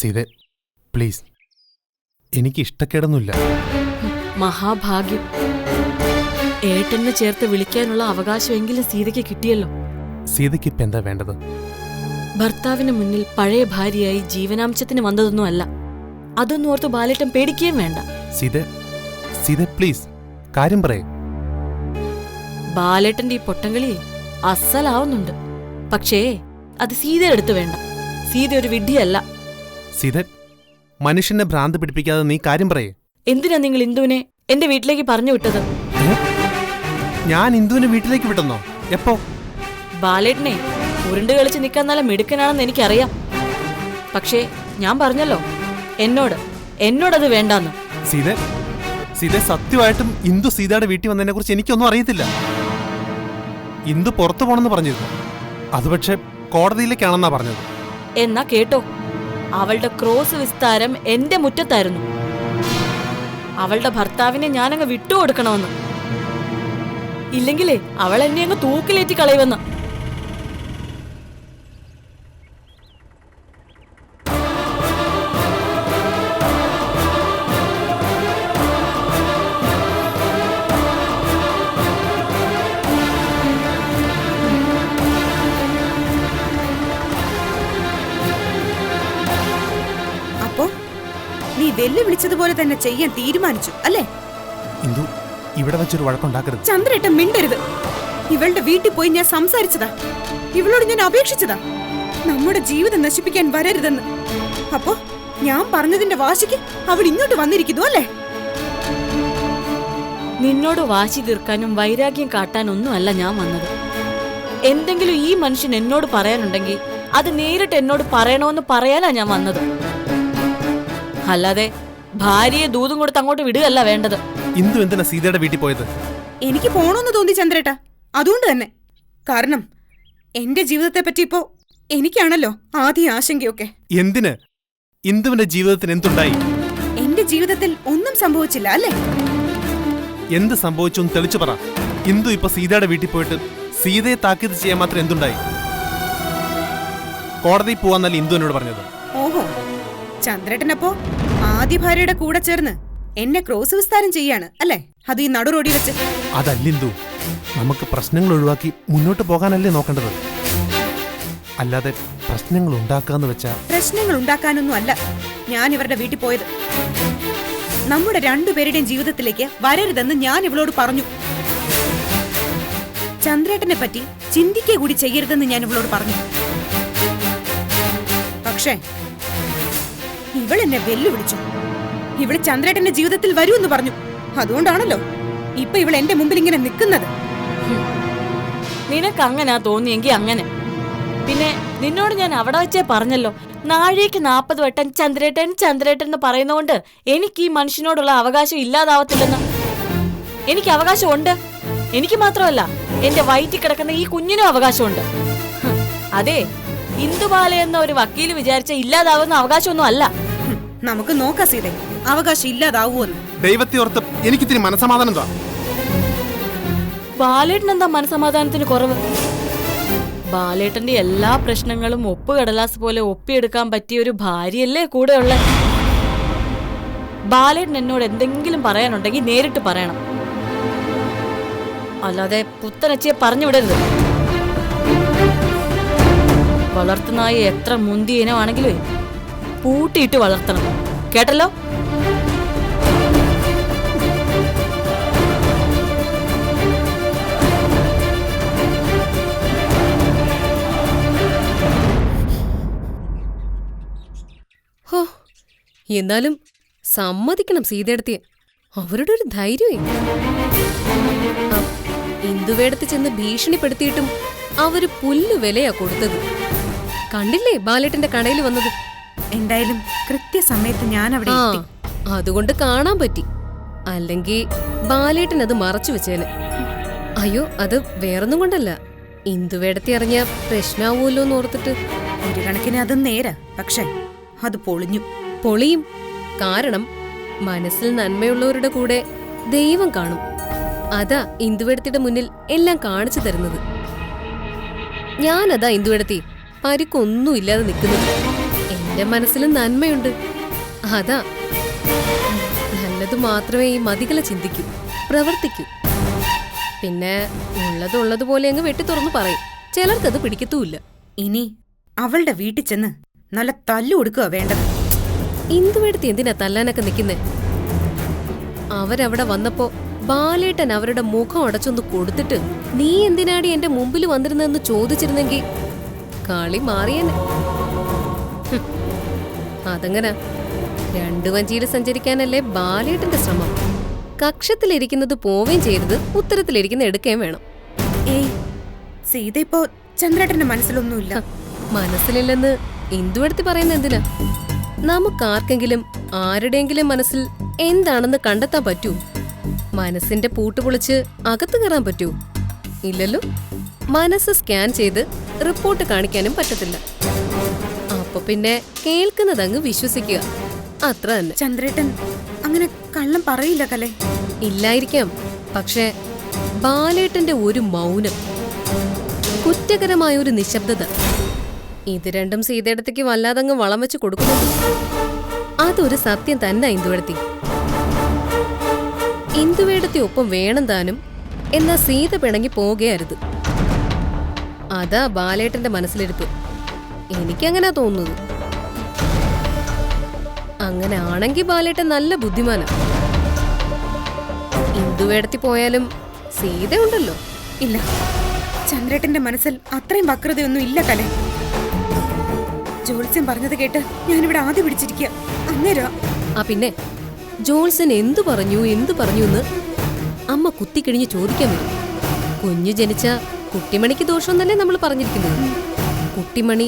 [SPEAKER 2] സീത പ്ലീസ്, എനിക്ക് ഇഷ്ടക്കേടൊന്നുമില്ല.
[SPEAKER 9] മഹാഭാഗ്യം. ഏട്ടനെ ചേർത്ത് വിളിക്കാനുള്ള അവകാശമെങ്കിലും സീതയ്ക്ക് കിട്ടിയല്ലോ.
[SPEAKER 2] സീതയ്ക്ക് ഇപ്പം എന്താ വേണ്ടത്?
[SPEAKER 9] ഭർത്താവിന് മുന്നിൽ പഴയ ഭാര്യയായി ജീവനാംശത്തിന് വന്നതൊന്നും അല്ല. അതൊന്നും ഓർത്ത് ബാലേട്ടൻ പേടിക്കുകയും വേണ്ട.
[SPEAKER 2] സീത പ്ലീസ്, കാര്യം പറയേ.
[SPEAKER 9] ബാലേട്ടന്റെ ഈ പൊട്ടംകളി അസലാവുന്നുണ്ട്. പക്ഷേ അത് സീതയുടെ അടുത്ത് വേണ്ട. സീത ഒരു വിഡ്ഢിയല്ല.
[SPEAKER 2] സീത, മനുഷ്യനെ ഭ്രാന്ത് പിടിപ്പിക്കാതെ നീ കാര്യം പറയേ.
[SPEAKER 9] എന്തിനാ നിങ്ങൾ ഇന്ദുവിനെ എന്റെ വീട്ടിലേക്ക് പറഞ്ഞു വിട്ടത്?
[SPEAKER 2] ഞാൻ ഇന്ദുവിനെ വീട്ടിലേക്ക് വിട്ടെന്നോ? എപ്പോ?
[SPEAKER 9] ബാലേട്ടനെ ഉരുണ്ട് കളിച്ച് നിൽക്കാൻ നല്ല മിടുക്കനാണെന്ന് എനിക്കറിയാം. പക്ഷേ ഞാൻ പറഞ്ഞല്ലോ, എന്നോടത് വേണ്ടാന്ന്.
[SPEAKER 2] സീത സത്യമായിട്ടും ഇന്ദു സീതയുടെ വീട്ടിൽ വന്നതിനെ കുറിച്ച് എനിക്കൊന്നും അറിയത്തില്ല. ഇന്ദു പുറത്തു പോണെന്ന് പറഞ്ഞിരുന്നു. അത് പക്ഷെ കോടതിയിലേക്കാണെന്നാ പറഞ്ഞത്.
[SPEAKER 9] എന്നാ കേട്ടോ, അവളുടെ ക്രോസ് വിസ്താരം എന്റെ മുറ്റത്തായിരുന്നു. അവളുടെ ഭർത്താവിനെ ഞാനങ്ങ് വിട്ടുകൊടുക്കണമെന്ന്. ഇല്ലെങ്കിലേ അവൾ എന്നെ അങ്ങ് തൂക്കിലേറ്റി കളയുമെന്ന്.
[SPEAKER 3] അപ്പോ നീ വെല്ലുവിളിച്ചതുപോലെ തന്നെ ചെയ്യാൻ തീരുമാനിച്ചു അല്ലേ?
[SPEAKER 2] ഇന്ദു, ഇവിടെ വെച്ചൊരു വഴക്കുണ്ടാക്കരുത്.
[SPEAKER 3] ചന്ദ്രേട്ടൻ മിണ്ടരുത്. ഇവളുടെ വീട്ടിൽ പോയി ഞാൻ സംസാരിച്ചതാ. ഇവളോട് ഞാൻ അപേക്ഷിച്ചതാ നമ്മുടെ ജീവിതം നശിപ്പിക്കാൻ വരരുതെന്ന്. അപ്പോ ഞാൻ പറഞ്ഞതിന്റെ വാശിക്ക് അവൾ ഇങ്ങോട്ട് വന്നിരിക്കുന്നു അല്ലേ?
[SPEAKER 9] നിന്നോട് വാശി തീർക്കാനും വൈരാഗ്യം കാട്ടാനൊന്നും അല്ല ഞാൻ വന്നത്. എന്തെങ്കിലും ഈ മനുഷ്യൻ എന്നോട് പറയാനുണ്ടെങ്കിൽ അത് നേരിട്ട് എന്നോട് പറയണമെന്ന് പറയാനാ ഞാൻ വന്നത്. അല്ലാതെ ഭാര്യയെ ദൂതും കൊടുത്ത് അങ്ങോട്ട് വിടുകയല്ല വേണ്ടത്.
[SPEAKER 2] ഇന്ദു എന്തിനാ സീതയുടെ വീട്ടിൽ പോയത്?
[SPEAKER 3] എനിക്ക് പോണോന്ന് തോന്നി ചന്ദ്രേട്ടാ, അതുകൊണ്ട് തന്നെ. കാരണം എന്റെ ജീവിതത്തെ പറ്റി ഇപ്പോ എനിക്കാണല്ലോ ആദ്യ ആശങ്കയൊക്കെ.
[SPEAKER 2] എന്തിന്? ഇന്ദുവിന്റെ ജീവിതത്തിന് എന്തുണ്ടായി?
[SPEAKER 3] എന്റെ ജീവിതത്തിൽ ഒന്നും സംഭവിച്ചില്ല അല്ലേ?
[SPEAKER 2] എന്ത് സംഭവിച്ചു എന്ന് തെളിച്ചു പറ. ഇന്ദു ഇപ്പൊ സീതയുടെ വീട്ടിൽ പോയിട്ട് സീതയെ താക്കീത് ചെയ്യാൻ മാത്രം എന്തുണ്ടായി? കോടതിയിൽ പോവാന്നല്ല ഇന്ദു എന്നോട് പറഞ്ഞത്.
[SPEAKER 3] ഓഹോ, ചന്ദ്രേട്ടനപ്പോ ആദ്യ ഭാര്യയുടെ കൂടെ ചേർന്ന് എന്നെ ക്രോസ് വിസ്താരം ചെയ്യാണ് അല്ലേ? അത് ഈ നടുറോടി വെച്ച്.
[SPEAKER 2] അതല്ലിന്ദു, നമുക്ക് പ്രശ്നങ്ങൾ ഒഴിവാക്കി മുന്നോട്ട് പോകാനല്ലേ നോക്കേണ്ടത്. അല്ലാതെ പ്രശ്നങ്ങൾ ഉണ്ടാക്കാന്ന് വെച്ചാ.
[SPEAKER 3] പ്രശ്നങ്ങൾ ഉണ്ടാക്കാനൊന്നും അല്ല ഞാൻ ഇവരുടെ വീട്ടിൽ പോയത്. നമ്മുടെ രണ്ടുപേരുടെയും ജീവിതത്തിലേക്ക് വരരുതെന്ന് ഞാൻ ഇവളോട് പറഞ്ഞു. ചന്ദ്രേട്ടനെ പറ്റി ചിന്തിക്കുക കൂടി ചെയ്യരുതെന്ന് ഞാൻ ഇവളോട് പറഞ്ഞു. പക്ഷേ ഇവളെന്നെ വെല്ലുവിളിച്ചു. ഇവള് ചന്ദ്രേട്ടന്റെ ജീവിതത്തിൽ വരൂ എന്ന് പറഞ്ഞു. അതുകൊണ്ടാണല്ലോ ഇപ്പൊ ഇവൾ എന്റെ മുമ്പിൽ ഇങ്ങനെ നിൽക്കുന്നത്.
[SPEAKER 9] നിനക്ക് അങ്ങനാ തോന്നിയെങ്കി അങ്ങനെ. പിന്നെ നിന്നോട് ഞാൻ അവിടെ വെച്ചേ പറഞ്ഞല്ലോ, നാഴേക്ക് 40 വട്ടം ചന്ദ്രേട്ടൻ ചന്ദ്രേട്ടൻ എന്ന് പറയുന്നോണ്ട് എനിക്ക് ഈ മനുഷ്യനോടുള്ള അവകാശം ഇല്ലാതാവത്തില്ലെന്ന്. എനിക്ക് അവകാശമുണ്ട്. എനിക്ക് മാത്രമല്ല, എന്റെ വയറ്റിൽ കിടക്കുന്ന ഈ കുഞ്ഞിനും അവകാശമുണ്ട്. അതെ, ഇന്ദുബാല എന്ന ഒരു വക്കീല് വിചാരിച്ച ഇല്ലാതാവുന്ന അവകാശമൊന്നും അല്ല.
[SPEAKER 3] നമുക്ക് നോക്കാം സീത, അവകാശം ഇല്ലാതാവൂന്ന്.
[SPEAKER 2] ദൈവത്തെ ഓർത്ത് എനിക്കിത്തിരി മനസമാധാനം താ.
[SPEAKER 9] ബാലേട്ടൻ എന്താ മനസമാധാനത്തിന് കുറവ്? ബാലേട്ടന്റെ എല്ലാ പ്രശ്നങ്ങളും ഒപ്പുകടലാസ് പോലെ ഒപ്പിയെടുക്കാൻ പറ്റിയ ഒരു ഭാര്യയല്ലേ കൂടെയുള്ള. ബാലേട്ടൻ എന്നോട് എന്തെങ്കിലും പറയാനുണ്ടെങ്കിൽ നേരിട്ട് പറയണം, അല്ലാതെ പുത്തനച്ചിയെ പറഞ്ഞു വിടരുത്. വളർത്തുനായി എത്ര മുന്തിയ ഇനമാണെങ്കിലും പൂട്ടിയിട്ട് വളർത്തണം, കേട്ടല്ലോ?
[SPEAKER 4] ഹോ, എന്നാലും സമ്മതിക്കണം സീതയെടുത്തിയെ, അവരുടെ ഒരു ധൈര്യമേ. ഇന്ദുവേടത്ത് ചെന്ന് ഭീഷണിപ്പെടുത്തിയിട്ടും അവര് പുല്ല് വിലയാ കൊടുത്തത്. കണ്ടില്ലേ ബാലേട്ടന്റെ കടയിൽ വന്നത്?
[SPEAKER 3] എന്തായാലും കൃത്യസമയത്ത് ഞാൻ അവിടെ
[SPEAKER 4] ആ,
[SPEAKER 3] എത്തി.
[SPEAKER 4] അതുകൊണ്ട് കാണാൻ പറ്റി. അല്ലെങ്കിൽ ബാലേട്ടൻ അത് മറച്ചു വെച്ചേന്. അയ്യോ, അത് വേറൊന്നും കൊണ്ടല്ല, ഇന്ദുവേടത്തി അറിഞ്ഞ പ്രശ്നാവൂല്ലോ എന്ന് ഓർത്തിട്ട്.
[SPEAKER 3] ഒരു കണക്കിന് അതും നേരാ, പക്ഷെ അത് പൊളിഞ്ഞു.
[SPEAKER 4] പൊളിയും. കാരണം മനസ്സിൽ നന്മയുള്ളവരുടെ കൂടെ ദൈവം കാണും. അതാ ഇന്ദുവേടത്തിയുടെ മുന്നിൽ എല്ലാം കാണിച്ചു തരുന്നത്. ഞാനതാ ഇന്ദുവേടത്തി പരിക്കൊന്നും ഇല്ലാതെ നിൽക്കുന്നത്. എന്റെ മനസ്സിലും നന്മയുണ്ട്. അതാ നല്ലത് മാത്രമേ ഈ മതികളെ ചിന്തിക്കൂ, പ്രവർത്തിക്കൂ. പിന്നെ ഉള്ളതുപോലെ അങ്ങ് വെട്ടി തുറന്നു പറയും. ചിലർക്കത് പിടിക്കത്തുമില്ല.
[SPEAKER 3] ഇനി അവളുടെ വീട്ടിൽ ചെന്ന് നല്ല തല്ലു കൊടുക്കുക വേണ്ടത്.
[SPEAKER 4] ഇന്ദുവേടത്തി എന്തിനാ തല്ലാനൊക്കെ നിൽക്കുന്നേ? അവരവിടെ വന്നപ്പോ ബാലേട്ടൻ അവരുടെ മുഖം അടച്ചൊന്ന് കൊടുത്തിട്ട് നീ എന്തിനാടി എന്റെ മുമ്പിൽ വന്നിരുന്നെന്ന് ചോദിച്ചിരുന്നെങ്കിൽ കളി മാറിയേനെ. അതങ്ങനെ 2 വഞ്ചിയിൽ സഞ്ചരിക്കാനല്ലേ ബാലേട്ടന്റെ ശ്രമം. കക്ഷത്തിലിരിക്കുന്നത് പോവുകയും ചെയ്യരുത്, ഉത്തരത്തിലിരിക്കുന്ന എടുക്കുകയും വേണം.
[SPEAKER 3] ഏയ്, സീത ഇപ്പോ ചന്ദ്രേട്ടന്റെ മനസ്സിലൊന്നുമില്ല.
[SPEAKER 4] മനസ്സിലില്ലെന്ന് ഇന്ദുവേടത്തി പറയുന്ന എന്തിനാ? നമുക്കാർക്കെങ്കിലും ആരുടെയെങ്കിലും മനസ്സിൽ എന്താണെന്ന് കണ്ടെത്താൻ പറ്റൂ? മനസ്സിന്റെ പൂട്ടുപൊളിച്ച് അകത്ത് കയറാൻ പറ്റൂ? ഇല്ലല്ലോ. മനസ്സ് സ്കാൻ ചെയ്ത് റിപ്പോർട്ട് കാണിക്കാനും പറ്റത്തില്ല. അപ്പൊ പിന്നെ കേൾക്കുന്നതങ്ങ് വിശ്വസിക്കുക, അത്ര തന്നെ.
[SPEAKER 3] ചന്ദ്രേട്ടൻ അങ്ങനെ കള്ളം പറയില്ല കലേ.
[SPEAKER 4] ഇല്ലായിരിക്കാം, പക്ഷേ ബാലേട്ടന്റെ ഒരു മൗനം, കുറ്റകരമായ ഒരു നിശബ്ദത, ഇത് രണ്ടും സീതയിടത്തേക്ക് വല്ലാതങ്ങ് വളം വെച്ച് കൊടുക്കുന്നുണ്ട്. അതൊരു സത്യം തന്നെ. ഇന്ദുവേടത്തി ഒപ്പം വേണം താനും, എന്നാ സീത പിണങ്ങി പോകരുത്. അതാ ബാലേട്ടന്റെ മനസ്സിലിരിപ്പ്. എനിക്കങ്ങനാ തോന്നുന്നത്. അങ്ങനെ ആണെങ്കിൽ ബാലേട്ടൻ നല്ല ബുദ്ധിമാനാ. ഇന്ദുവേടത്തി പോയാലും സീത ഉണ്ടല്ലോ.
[SPEAKER 3] ഇല്ല, ചന്ദ്രേട്ടന്റെ മനസ്സിൽ അത്രയും വക്രതയൊന്നും ഇല്ല കലേ. ജോത്സ്യം പറഞ്ഞത് കേട്ട് ഞാനിവിടെ ആദ്യ പിടിച്ചിരിക്കുക. അന്നേരം
[SPEAKER 4] പിന്നെ ജോൾസൻ എന്തു പറഞ്ഞു എന്ന് അമ്മ കുത്തിക്കിഴിഞ്ഞ് ചോദിക്കാൻ വരും. കുഞ്ഞു ജനിച്ച കുട്ടിമണിക്ക് ദോഷമെന്നല്ലേ നമ്മൾ പറഞ്ഞിരിക്കുന്നത്. കുട്ടിമണി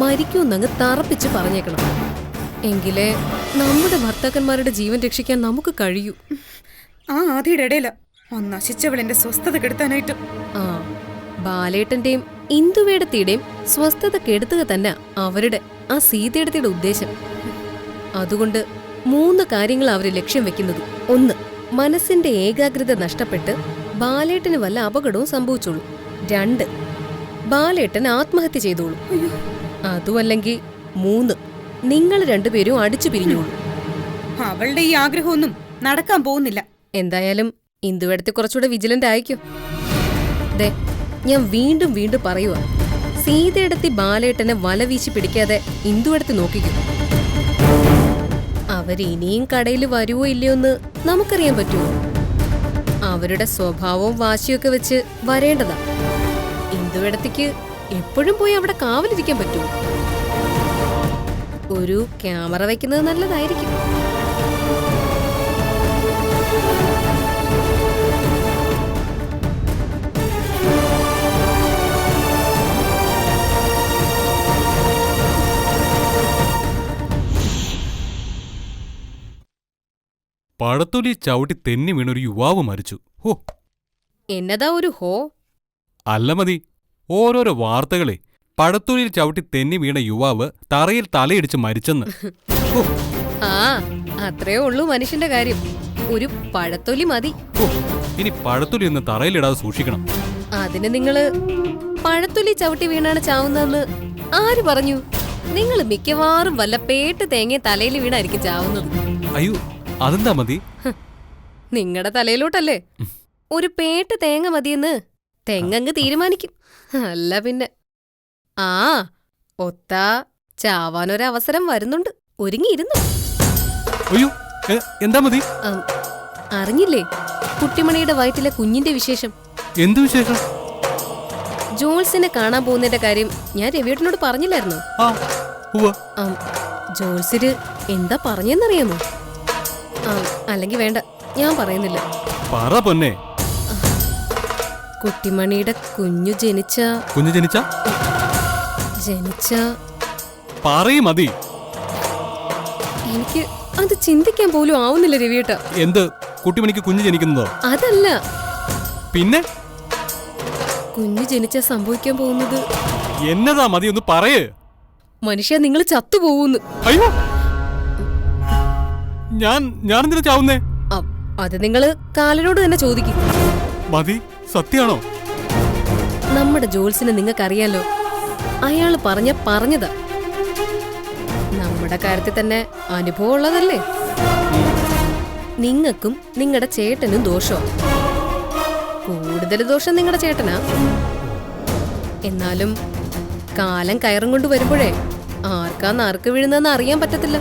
[SPEAKER 4] മരിക്കുമെന്നങ്ങ് തറപ്പിച്ച് പറഞ്ഞേക്കണം. എങ്കിലേ നമ്മുടെ ഭർത്താക്കന്മാരുടെ ജീവൻ രക്ഷിക്കാൻ നമുക്ക് കഴിയൂ.
[SPEAKER 3] ആ ആദ്യയുടെ ഇടയില നശിച്ചവൾ എന്റെ സ്വസ്ഥത കെടുത്താനായിട്ട്.
[SPEAKER 4] ആ, ബാലേട്ടന്റെയും ഇന്ദുവേടത്തിയുടെയും സ്വസ്ഥത കെടുത്തുക തന്നെ അവരുടെ ആ സീതേടത്തിയുടെ ഉദ്ദേശം. അതുകൊണ്ട് 3 കാര്യങ്ങൾ അവര് ലക്ഷ്യം വെക്കുന്നത്. 1, മനസ്സിന്റെ ഏകാഗ്രത നഷ്ടപ്പെട്ട് ബാലേട്ടന് വല്ല അപകടവും സംഭവിച്ചോളൂ. 2, ബാലേട്ടൻ ആത്മഹത്യ ചെയ്തോളൂ. അതുമല്ലെങ്കിൽ 3, നിങ്ങൾ രണ്ടുപേരും അടിച്ചു പിരിഞ്ഞോളൂ.
[SPEAKER 3] അവളുടെ ഈ ആഗ്രഹമൊന്നും നടക്കാൻ പോകുന്നില്ല.
[SPEAKER 4] എന്തായാലും ഇന്ദുവേടത്തി കുറച്ചുകൂടെ വിജിലന്റ് ആയിക്കോ. ദേ, ഞാൻ വീണ്ടും പറയുക, സീതയെടുത്തി ബാലേട്ടനെ വലവീശി പിടിക്കാതെ ഇന്ദുവേടത്തി നോക്കിക്കും. അവരിനിയും കടയിൽ വരുവോ ഇല്ലയോന്ന് നമുക്കറിയാൻ പറ്റുമോ? അവരുടെ സ്വഭാവവും വാശിയൊക്കെ വെച്ച് വരേണ്ടതാ. ഇന്ദുവേടത്തിക്ക് എപ്പോഴും പോയി അവിടെ കാവലിരിക്കാൻ പറ്റുമോ? ഒരു ക്യാമറ വെക്കുന്നത് നല്ലതായിരിക്കും.
[SPEAKER 1] പഴത്തൊലി ചവിട്ടി തെന്നി വീണൊരു യുവാവ് മരിച്ചു. ഹോ,
[SPEAKER 4] എന്നതാ ഒരു ഹോ?
[SPEAKER 1] അല്ല മതി, ഓരോരോ വാർത്തകളെ പഴത്തൊലിയിൽ ചവിട്ടി തെന്നി വീണ യുവാവ് തറയിൽ തലയിടിച്ച് മരിച്ചെന്ന്. ഹോ,
[SPEAKER 4] ആ അത്രേ ഉള്ളൂ മനുഷ്യന്റെ കാര്യം. ഒരു പഴത്തൊലി മതി.
[SPEAKER 1] ഹോ, ഇനി പഴത്തൊലി ഒന്ന് തറയിലിടാതെ സൂക്ഷിക്കണം.
[SPEAKER 4] അതിന് നിങ്ങള് പഴത്തൊലി ചവിട്ടി വീണാണ് ചാവുന്നതെന്ന് ആര് പറഞ്ഞു? നിങ്ങൾ മിക്കവാറും വല്ല പേട്ട് തേങ്ങ തലയിൽ വീണായിരിക്കും ചാവുന്നത്.
[SPEAKER 1] അയ്യോ, അതെന്താ മതി?
[SPEAKER 4] നിങ്ങളുടെ തലയിലോട്ടല്ലേ? ഒരു പേട്ട് തേങ്ങ മതിയെന്ന് തെങ്ങങ്ങ് തീരുമാനിക്കും. അല്ല പിന്നെ. ആ ഒത്താ ചാവാനൊരവസരം വരുന്നുണ്ട്. ഒരുങ്ങിയിരുന്നു.
[SPEAKER 1] അയ്യോ, എന്താ മതി?
[SPEAKER 4] അറിഞ്ഞില്ലേ കുട്ടിമണിയുടെ വയറ്റിലെ കുഞ്ഞിന്റെ വിശേഷം?
[SPEAKER 1] എന്തു വിശേഷം?
[SPEAKER 4] ജോൾസിനെ കാണാൻ പോകുന്നതിന്റെ കാര്യം ഞാൻ രവിയേട്ടനോട് പറഞ്ഞില്ലായിരുന്നോ?
[SPEAKER 1] ആ, ഉവ്വ.
[SPEAKER 4] ജോൾസിന് എന്താ പറഞ്ഞെന്നറിയാമോ? അല്ലെങ്കിൽ വേണ്ട, ഞാൻ പറയുന്നില്ല.
[SPEAKER 1] പറ പൊന്നെ.
[SPEAKER 4] കുട്ടിമണിയുടെ കുഞ്ഞു ജനിച്ച
[SPEAKER 1] പറയും മതി.
[SPEAKER 4] എനിക്ക് അത് ചിന്തിക്കാൻ പോലും ആവുന്നില്ല രവിയേട്ട.
[SPEAKER 1] എന്ത് കുട്ടിമണിക്ക് കുഞ്ഞ് ജനിക്കുന്നതോ?
[SPEAKER 4] അതല്ല.
[SPEAKER 1] പിന്നെ
[SPEAKER 4] കുഞ്ഞു ജനിച്ച സംഭവിക്കാൻ പോകുന്നത്
[SPEAKER 1] എന്നതാ മതി, ഒന്ന് പറയേ.
[SPEAKER 4] മനുഷ്യ, നിങ്ങൾ ചത്തുപോകുന്നു.
[SPEAKER 1] അയ്യോ, ഞാനെന്തിനാ ചാവുന്നേ?
[SPEAKER 4] അത് നിങ്ങള് കാലനോട് തന്നെ ചോദിക്കും.
[SPEAKER 1] മതി, സത്യാണോ?
[SPEAKER 4] നമ്മുടെ ജോൾസിനെ നിങ്ങൾക്കറിയാലോ. അയാള് പറഞ്ഞതാ. നമ്മുടെ കാര്യത്തിൽ തന്നെ അനുഭവം ഉള്ളതല്ലേ. നിങ്ങൾക്കും നിങ്ങളുടെ ചേട്ടനും ദോഷോ. കൂടുതൽ ദോഷം നിങ്ങളുടെ ചേട്ടനാ. എന്നാലും കാലം കയറും കൊണ്ട് വരുമ്പോഴേ ആർക്കാ നാർക്ക് വീഴുന്നതെന്ന് അറിയാൻ പറ്റത്തില്ല.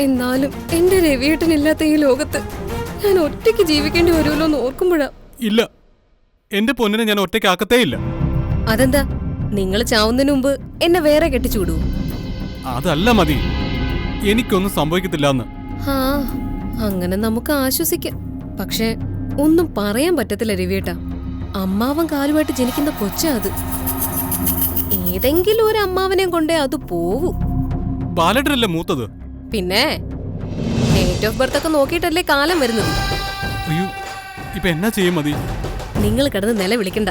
[SPEAKER 4] എന്നാലും എന്റെ രവിയേട്ടനില്ലാത്ത ഈ ലോകത്ത് ഞാൻ ഒറ്റയ്ക്ക് ജീവിക്കേണ്ടി വരുമല്ലോ എന്ന് ഓർക്കുമ്പോഴാ.
[SPEAKER 1] ഇല്ല, എന്റെ പൊന്നിനെ ഞാൻ ഒറ്റയ്ക്കാക്കത്തേ ഇല്ല.
[SPEAKER 4] അതെന്താ? നിങ്ങൾ ചാവുന്നതിന് മുമ്പ് എന്നെ വേറെ കെട്ടിച്ചുവിടൂ.
[SPEAKER 1] അതല്ല മതി, എനിക്കൊന്നും സംഭവിക്കത്തില്ലെന്ന്.
[SPEAKER 4] ആ, അങ്ങനെ നമുക്ക് ആശ്വസിക്കാം. പക്ഷെ ഒന്നും പറയാൻ പറ്റത്തില്ല രവിയേട്ട. അമ്മാവൻ കാലുമായിട്ട് ജനിക്കുന്ന കൊച്ചാ അത്. ഏതെങ്കിലും ഒരു അമ്മാവനെ കൊണ്ടേ അത് പോവൂ.
[SPEAKER 1] ബാലേട്ടനല്ലേ മൂത്തത്?
[SPEAKER 4] പിന്നെ ഡേറ്റ് ഓഫ് ബർത്ത് ഒക്കെ നോക്കിയിട്ടല്ലേ കാലം വരുന്നത്.
[SPEAKER 1] അയ്യോ, ഇപ്പൊ എന്നാ ചെയ്യും മതി?
[SPEAKER 4] നിങ്ങൾ കിടന്ന് നിലവിളിക്കണ്ട.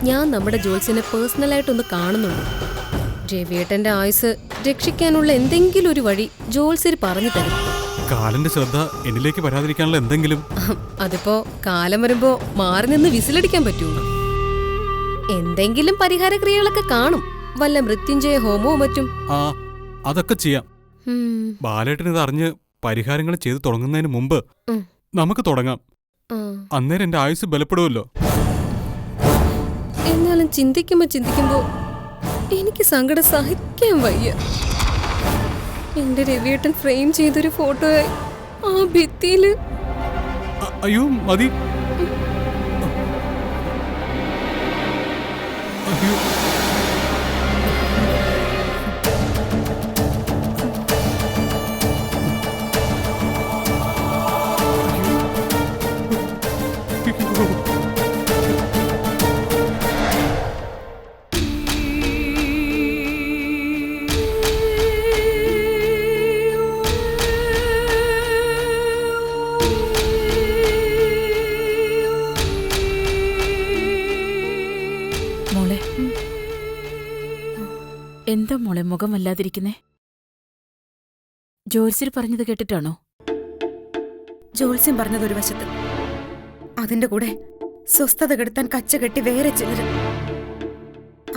[SPEAKER 4] ഞാൻ നമ്മുടെ ജോൽസിനെ പേഴ്സണലായിട്ടൊന്ന് കാണുന്നുണ്ട്. രവിയേട്ടന്റെ ആയുസ് രക്ഷിക്കാനുള്ള എന്തെങ്കിലും ഒരു വഴി ജോൽസിന് പറഞ്ഞു തരും.
[SPEAKER 1] കാലന്റെ ശ്രദ്ധ എന്നിലേക്ക് വരാതിരിക്കാനുള്ള എന്തെങ്കിലും.
[SPEAKER 4] അതിപ്പോ കാലം വരുമ്പോ മാറി നിന്ന് വിസിലടിക്കാൻ പറ്റുമോ? എന്തെങ്കിലും പരിഹാര ക്രിയകളൊക്കെ കാണും. വല്ല മൃത്യുഞ്ജയ ഹോമോ മറ്റും.
[SPEAKER 1] ആ, അതൊക്കെ ചെയ്യാം. ബാലേട്ടൻ ഇത് അറിഞ്ഞ് പരിഹാരങ്ങൾ ചെയ്തു തുടങ്ങുന്നതിന് മുമ്പ് നമുക്ക് തുടങ്ങാം. അന്നേരം എന്റെ ആയുസ് ബലപ്പെടുമല്ലോ.
[SPEAKER 4] എന്നാലും ചിന്തിക്കുമ്പോ എനിക്ക് സങ്കടം സഹിക്കാൻ വയ്യ. എന്റെ രവിയേട്ടൻ ഫ്രെയിം ചെയ്തൊരു ഫോട്ടോയായി ആ ഭിത്തിയില്.
[SPEAKER 1] അയ്യോ മതി. അയ്യോ,
[SPEAKER 9] എന്താ മോളെ മുഖം വല്ലാതിരിക്കുന്നേ? ജോത്സ്യർ പറഞ്ഞത് കേട്ടിട്ടാണോ?
[SPEAKER 3] ജോത്സ്യം പറഞ്ഞത് ഒരു വശത്ത്, അതിന്റെ കൂടെ സ്വസ്ഥത കെടുത്താൻ കച്ച കെട്ടി വേറെ ചിലര്.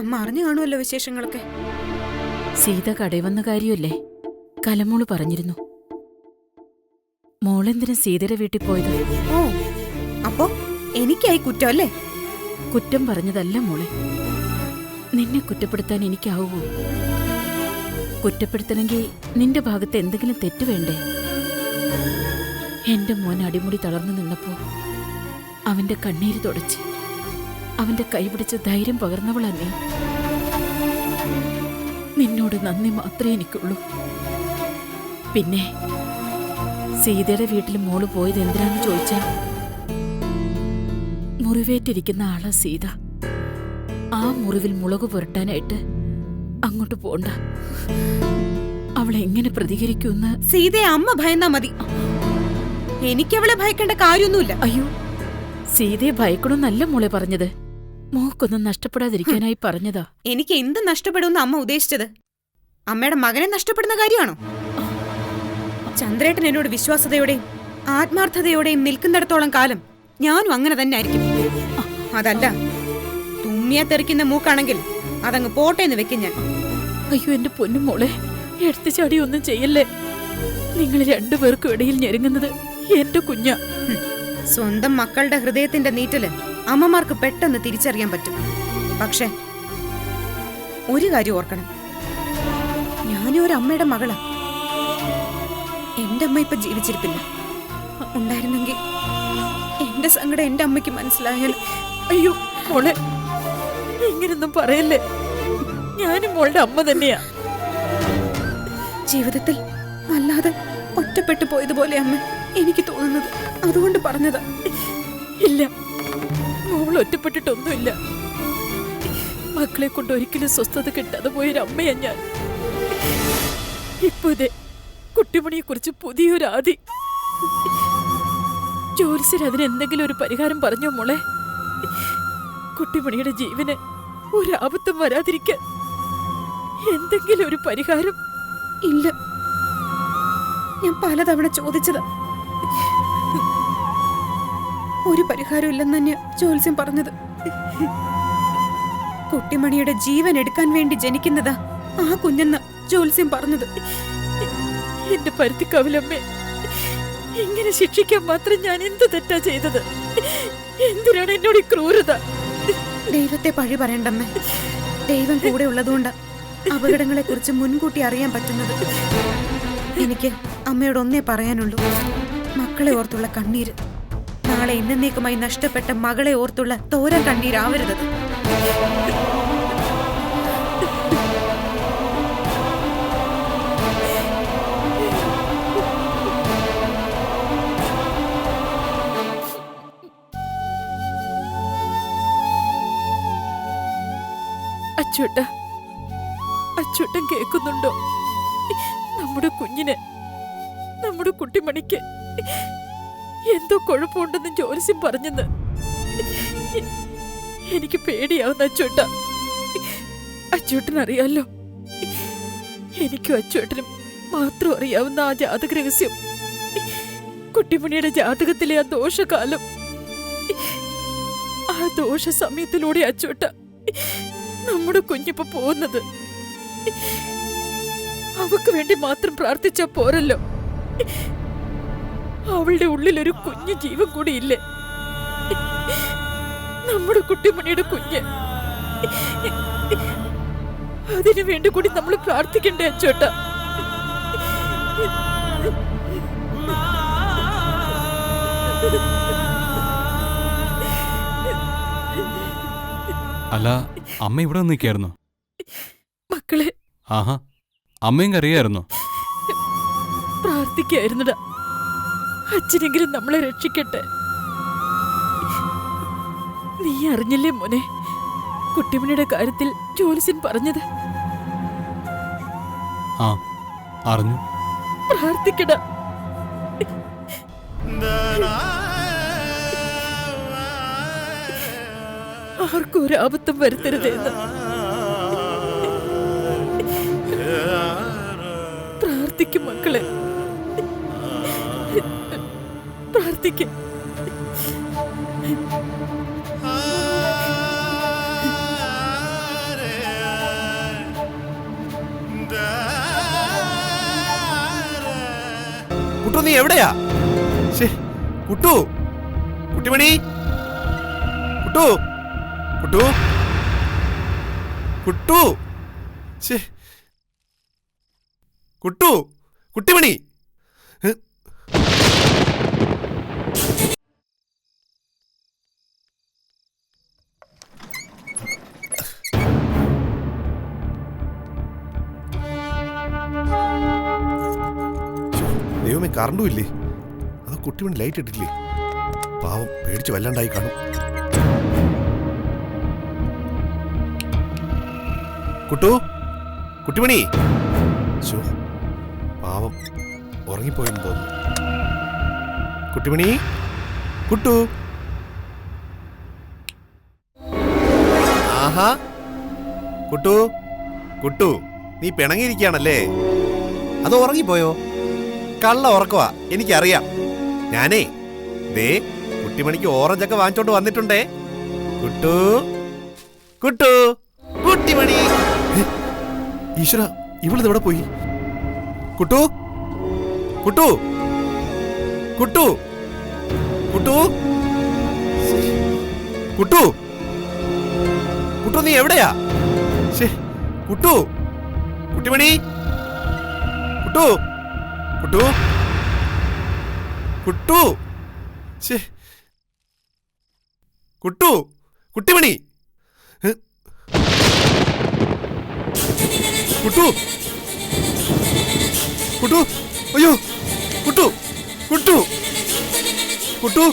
[SPEAKER 3] അമ്മ അറിഞ്ഞു കാണുമല്ലോ വിശേഷങ്ങളൊക്കെ.
[SPEAKER 9] സീത കടയിൽ വന്ന കാര്യമല്ലേ കലമോള് പറഞ്ഞിരുന്നു. മോളെന്തിനാ സീതയുടെ വീട്ടിൽ പോയത്?
[SPEAKER 3] ഓ, അപ്പോ എനിക്കായി കുറ്റം അല്ലേ?
[SPEAKER 9] കുറ്റം പറഞ്ഞതല്ല മോളെ. നിന്നെ കുറ്റപ്പെടുത്താൻ എനിക്കാവൂ? കുറ്റപ്പെടുത്തണമെങ്കിൽ നിന്റെ ഭാഗത്ത് എന്തെങ്കിലും തെറ്റ് വേണ്ടേ? എന്റെ മോൻ അടിമുടി തളർന്നു നിന്നപ്പോ അവന്റെ കണ്ണീര് തുടച്ച് അവന്റെ കൈപിടിച്ച് ധൈര്യം പകർന്നവളാ നീ. നിന്നോട് നന്ദി മാത്രമേ എനിക്കുള്ളൂ. പിന്നെ സീതയുടെ വീട്ടിൽ മോള് പോയത് എന്തിനാന്ന് ചോദിച്ചാ, മുറിവേറ്റിരിക്കുന്ന ആളാ സീത. ആ മുറിവിൽ മുളക് പുരട്ടാനായിട്ട്
[SPEAKER 10] അങ്ങോട്ട് പോണ്ട. അവളെ എങ്ങനെ പ്രതികരിക്കുമെന്ന്.
[SPEAKER 3] സീതയെ അമ്മ ഭയന്നാ മതി. എനിക്കവളെ ഭയക്കേണ്ട കാര്യമൊന്നുമില്ല.
[SPEAKER 10] അയ്യോ, സീതയെ ഭയക്കണമെന്നല്ല മോളെ പറഞ്ഞത്. മോക്കൊന്നും നഷ്ടപ്പെടാതിരിക്കാനായി പറഞ്ഞതാ.
[SPEAKER 3] എനിക്ക് എന്ത് നഷ്ടപ്പെടുമെന്ന് അമ്മ ഉദ്ദേശിച്ചത്? അമ്മയുടെ മകനെ നഷ്ടപ്പെടുന്ന കാര്യമാണോ? ചന്ദ്രേട്ടൻ എന്നോട് വിശ്വാസതയോടെയും ആത്മാർത്ഥതയോടെയും നിൽക്കുന്നിടത്തോളം കാലം ഞാനും അങ്ങനെ തന്നെ ആയിരിക്കും. അതല്ല, തുമ്മിയാ തെറിക്കുന്ന മൂക്കാണെങ്കിൽ അതങ്ങ് പോട്ടേന്ന് വെക്കും ഞാൻ.
[SPEAKER 10] അയ്യോ എന്റെ പൊന്നു മോളെ, എടുത്തു ചാടി ഒന്നും ചെയ്യല്ലേ. നിങ്ങൾ രണ്ടുപേർക്കും ഇടയിൽ ഞെരുങ്ങുന്നത് എന്റെ കുഞ്ഞാ.
[SPEAKER 3] സ്വന്തം മക്കളുടെ ഹൃദയത്തിന്റെ നീറ്റല് അമ്മമാർക്ക് പെട്ടെന്ന് തിരിച്ചറിയാൻ പറ്റും. പക്ഷെ ഒരു കാര്യം ഓർക്കണം, ഞാനും ഒരു അമ്മയുടെ മകളാ. എന്റെ അമ്മ ഇപ്പൊ ജീവിച്ചിരിപ്പില്ല. ഉണ്ടായിരുന്നെങ്കിൽ എന്റെ സങ്കടം എന്റെ അമ്മയ്ക്ക് മനസ്സിലായാൽ.
[SPEAKER 10] അയ്യോ മോളെ, ഇങ്ങനൊന്നും പറയല്ലേ. ഞാനും മോളുടെ അമ്മ തന്നെയാ.
[SPEAKER 3] ജീവിതത്തിൽ വല്ലാതെ ഒറ്റപ്പെട്ടു പോയതുപോലെ അമ്മ എനിക്ക് തോന്നുന്നത്. അതുകൊണ്ട് പറഞ്ഞതാ.
[SPEAKER 10] ഇല്ല, മോൾ ഒറ്റപ്പെട്ടിട്ടൊന്നുമില്ല. മക്കളെ കൊണ്ട് ഒരിക്കലും സ്വസ്ഥത കിട്ടാതെ പോയൊരമ്മയാ ഞാൻ. ഇപ്പൊ ഇതേ കുട്ടിമണിയെ കുറിച്ച് പുതിയൊരു ആദി. ജോലിസർ അതിനെന്തെങ്കിലും ഒരു പരിഹാരം പറഞ്ഞോ മോളെ? കുട്ടിമണിയുടെ ജീവന് ഒരാപത്തും വരാതിരിക്കാൻ എന്തെങ്കിലും ഒരു പരിഹാരം?
[SPEAKER 3] ഇല്ല, ഞാൻ പലതവണ ചോദിച്ചതാ. ഒരു പരിഹാരം ഇല്ലെന്ന് തന്നെയാ ജോത്സ്യം പറഞ്ഞത്. കുട്ടിമണിയുടെ ജീവൻ എടുക്കാൻ വേണ്ടി ജനിക്കുന്നതാ ആ കുഞ്ഞെന്ന ജോത്സ്യം പറഞ്ഞത്.
[SPEAKER 10] എന്റെ പരുത്തിക്കാവിലമ്മേ, ഇങ്ങനെ ശിക്ഷിക്കാൻ മാത്രം ഞാൻ എന്ത് തെറ്റാ ചെയ്തത്? എന്തിനാണ് എന്നോട് ഈ ക്രൂരത?
[SPEAKER 3] ദൈവത്തെ പഴി പറയണ്ടമ്മേ. ദൈവം കൂടെ ഉള്ളതുകൊണ്ട് അപകടങ്ങളെ കുറിച്ച് മുൻകൂട്ടി അറിയാൻ പറ്റുന്നത്. എനിക്ക് അമ്മയോട് ഒന്നേ പറയാനുള്ളൂ, മക്കളെ ഓർത്തുള്ള കണ്ണീര് നാളെ എന്നേക്കുമായി നഷ്ടപ്പെട്ട മകളെ ഓർത്തുള്ള തോരൻ കണ്ണീരാവരുത്.
[SPEAKER 10] അച്ചൂട്ട, അച്ചൂട്ടൻ കേൾക്കുന്നുണ്ടോ? നമ്മുടെ കുഞ്ഞിന്, നമ്മുടെ കുട്ടിമണിക്ക് എന്തോ കുഴപ്പമുണ്ടെന്ന് ജോത്സ്യം പറഞ്ഞെന്ന്. എനിക്ക് പേടിയാവുന്ന അച്ചൂട്ട. അച്ചൂട്ടനറിയാലോ, എനിക്കും അച്ചൂട്ടനും മാത്രം അറിയാവുന്ന ആ ജാതക രഹസ്യം. കുട്ടിമണിയുടെ ജാതകത്തിലെ ആ ദോഷകാലം, ആ ദോഷ സമയത്തിലൂടെ അച്ചൂട്ട നമ്മുടെ കുഞ്ഞിപ്പോ പോകുന്നത്. അവക്ക് വേണ്ടി മാത്രം പ്രാർത്ഥിച്ചാ പോരല്ലോ. അവളുടെ ഉള്ളിലൊരു കുഞ്ഞു ജീവൻ കൂടി ഇല്ലേ? നമ്മുടെ കുട്ടിമണിയുടെ കുഞ്ഞ്. അതിനു വേണ്ടി കൂടി നമ്മൾ പ്രാർത്ഥിക്കണ്ടേ അച്ചോട്ട?
[SPEAKER 1] അല്ല, അമ്മ ഇവിടെ നിൽക്കായിരുന്നു?
[SPEAKER 10] മക്കളെ,
[SPEAKER 1] ആഹാ, അമ്മയും കറിയായിരുന്നു.
[SPEAKER 10] പ്രാർത്ഥിക്കായിരുന്നടാ, അച്ഛനെങ്കിലും നമ്മളെ രക്ഷിക്കട്ടെ. നീ അറിഞ്ഞില്ലേ മോനെ കുട്ടിമണിയുടെ കാര്യത്തിൽ ജോത്സ്യൻ പറഞ്ഞത്?
[SPEAKER 1] ആ, അറിഞ്ഞു.
[SPEAKER 10] പ്രാർത്ഥിക്കടാ. ആർക്കും ഒരു ആപത്തും വരുത്തരുതെന്ന് പ്രാർത്ഥിക്കും മക്കളെ, പ്രാർത്ഥിക്കും.
[SPEAKER 5] കുട്ടു, നീ എവിടെയാ? കുട്ടു, കുട്ടിമണി, കുട്ടു, കുട്ടു, കുട്ടു, കുട്ടു, കുട്ടിമണി. ദൈവമേ, കറണ്ടും ഇല്ലേ? അത് കുട്ടിമണി ലൈറ്റ് ഇട്ടില്ലേ? പാവം, പേടിച്ച് വല്ലാണ്ടായി കാണും. കുട്ടു, കുട്ടിമണി ശോ, പാവം ഉറങ്ങിപ്പോയെന്ന് തോന്നുന്നു. കുട്ടിമണി, കുട്ടു. ആഹാ, കുട്ടു, കുട്ടു, നീ പിണങ്ങിയിരിക്കുകയാണല്ലേ? അത് ഉറങ്ങിപ്പോയോ? കള്ള ഉറക്കവാ, എനിക്കറിയാം. ഞാനേ ദേ കുട്ടിമണിക്ക് ഓറഞ്ചൊക്കെ വാങ്ങിച്ചോണ്ട് വന്നിട്ടുണ്ടേ. കുട്ടു, കുട്ടു, കുട്ടിമണി. ഈശ്വര, ഇവളിത് എവിടെ പോയി? കുട്ടു, കുട്ടു, കുട്ടു, കുട്ടു, കുട്ടു, കുട്ടു, നീ എവിടെയാ? കുട്ടു, കുട്ടിമണി, കുട്ടു, കുട്ടു, കുട്ടു, കുട്ടു, കുട്ടിമണി, കുട്ടു, കുട്ടു, അയ്യോ, കുട്ടു, കുട്ടു, കുട്ടു.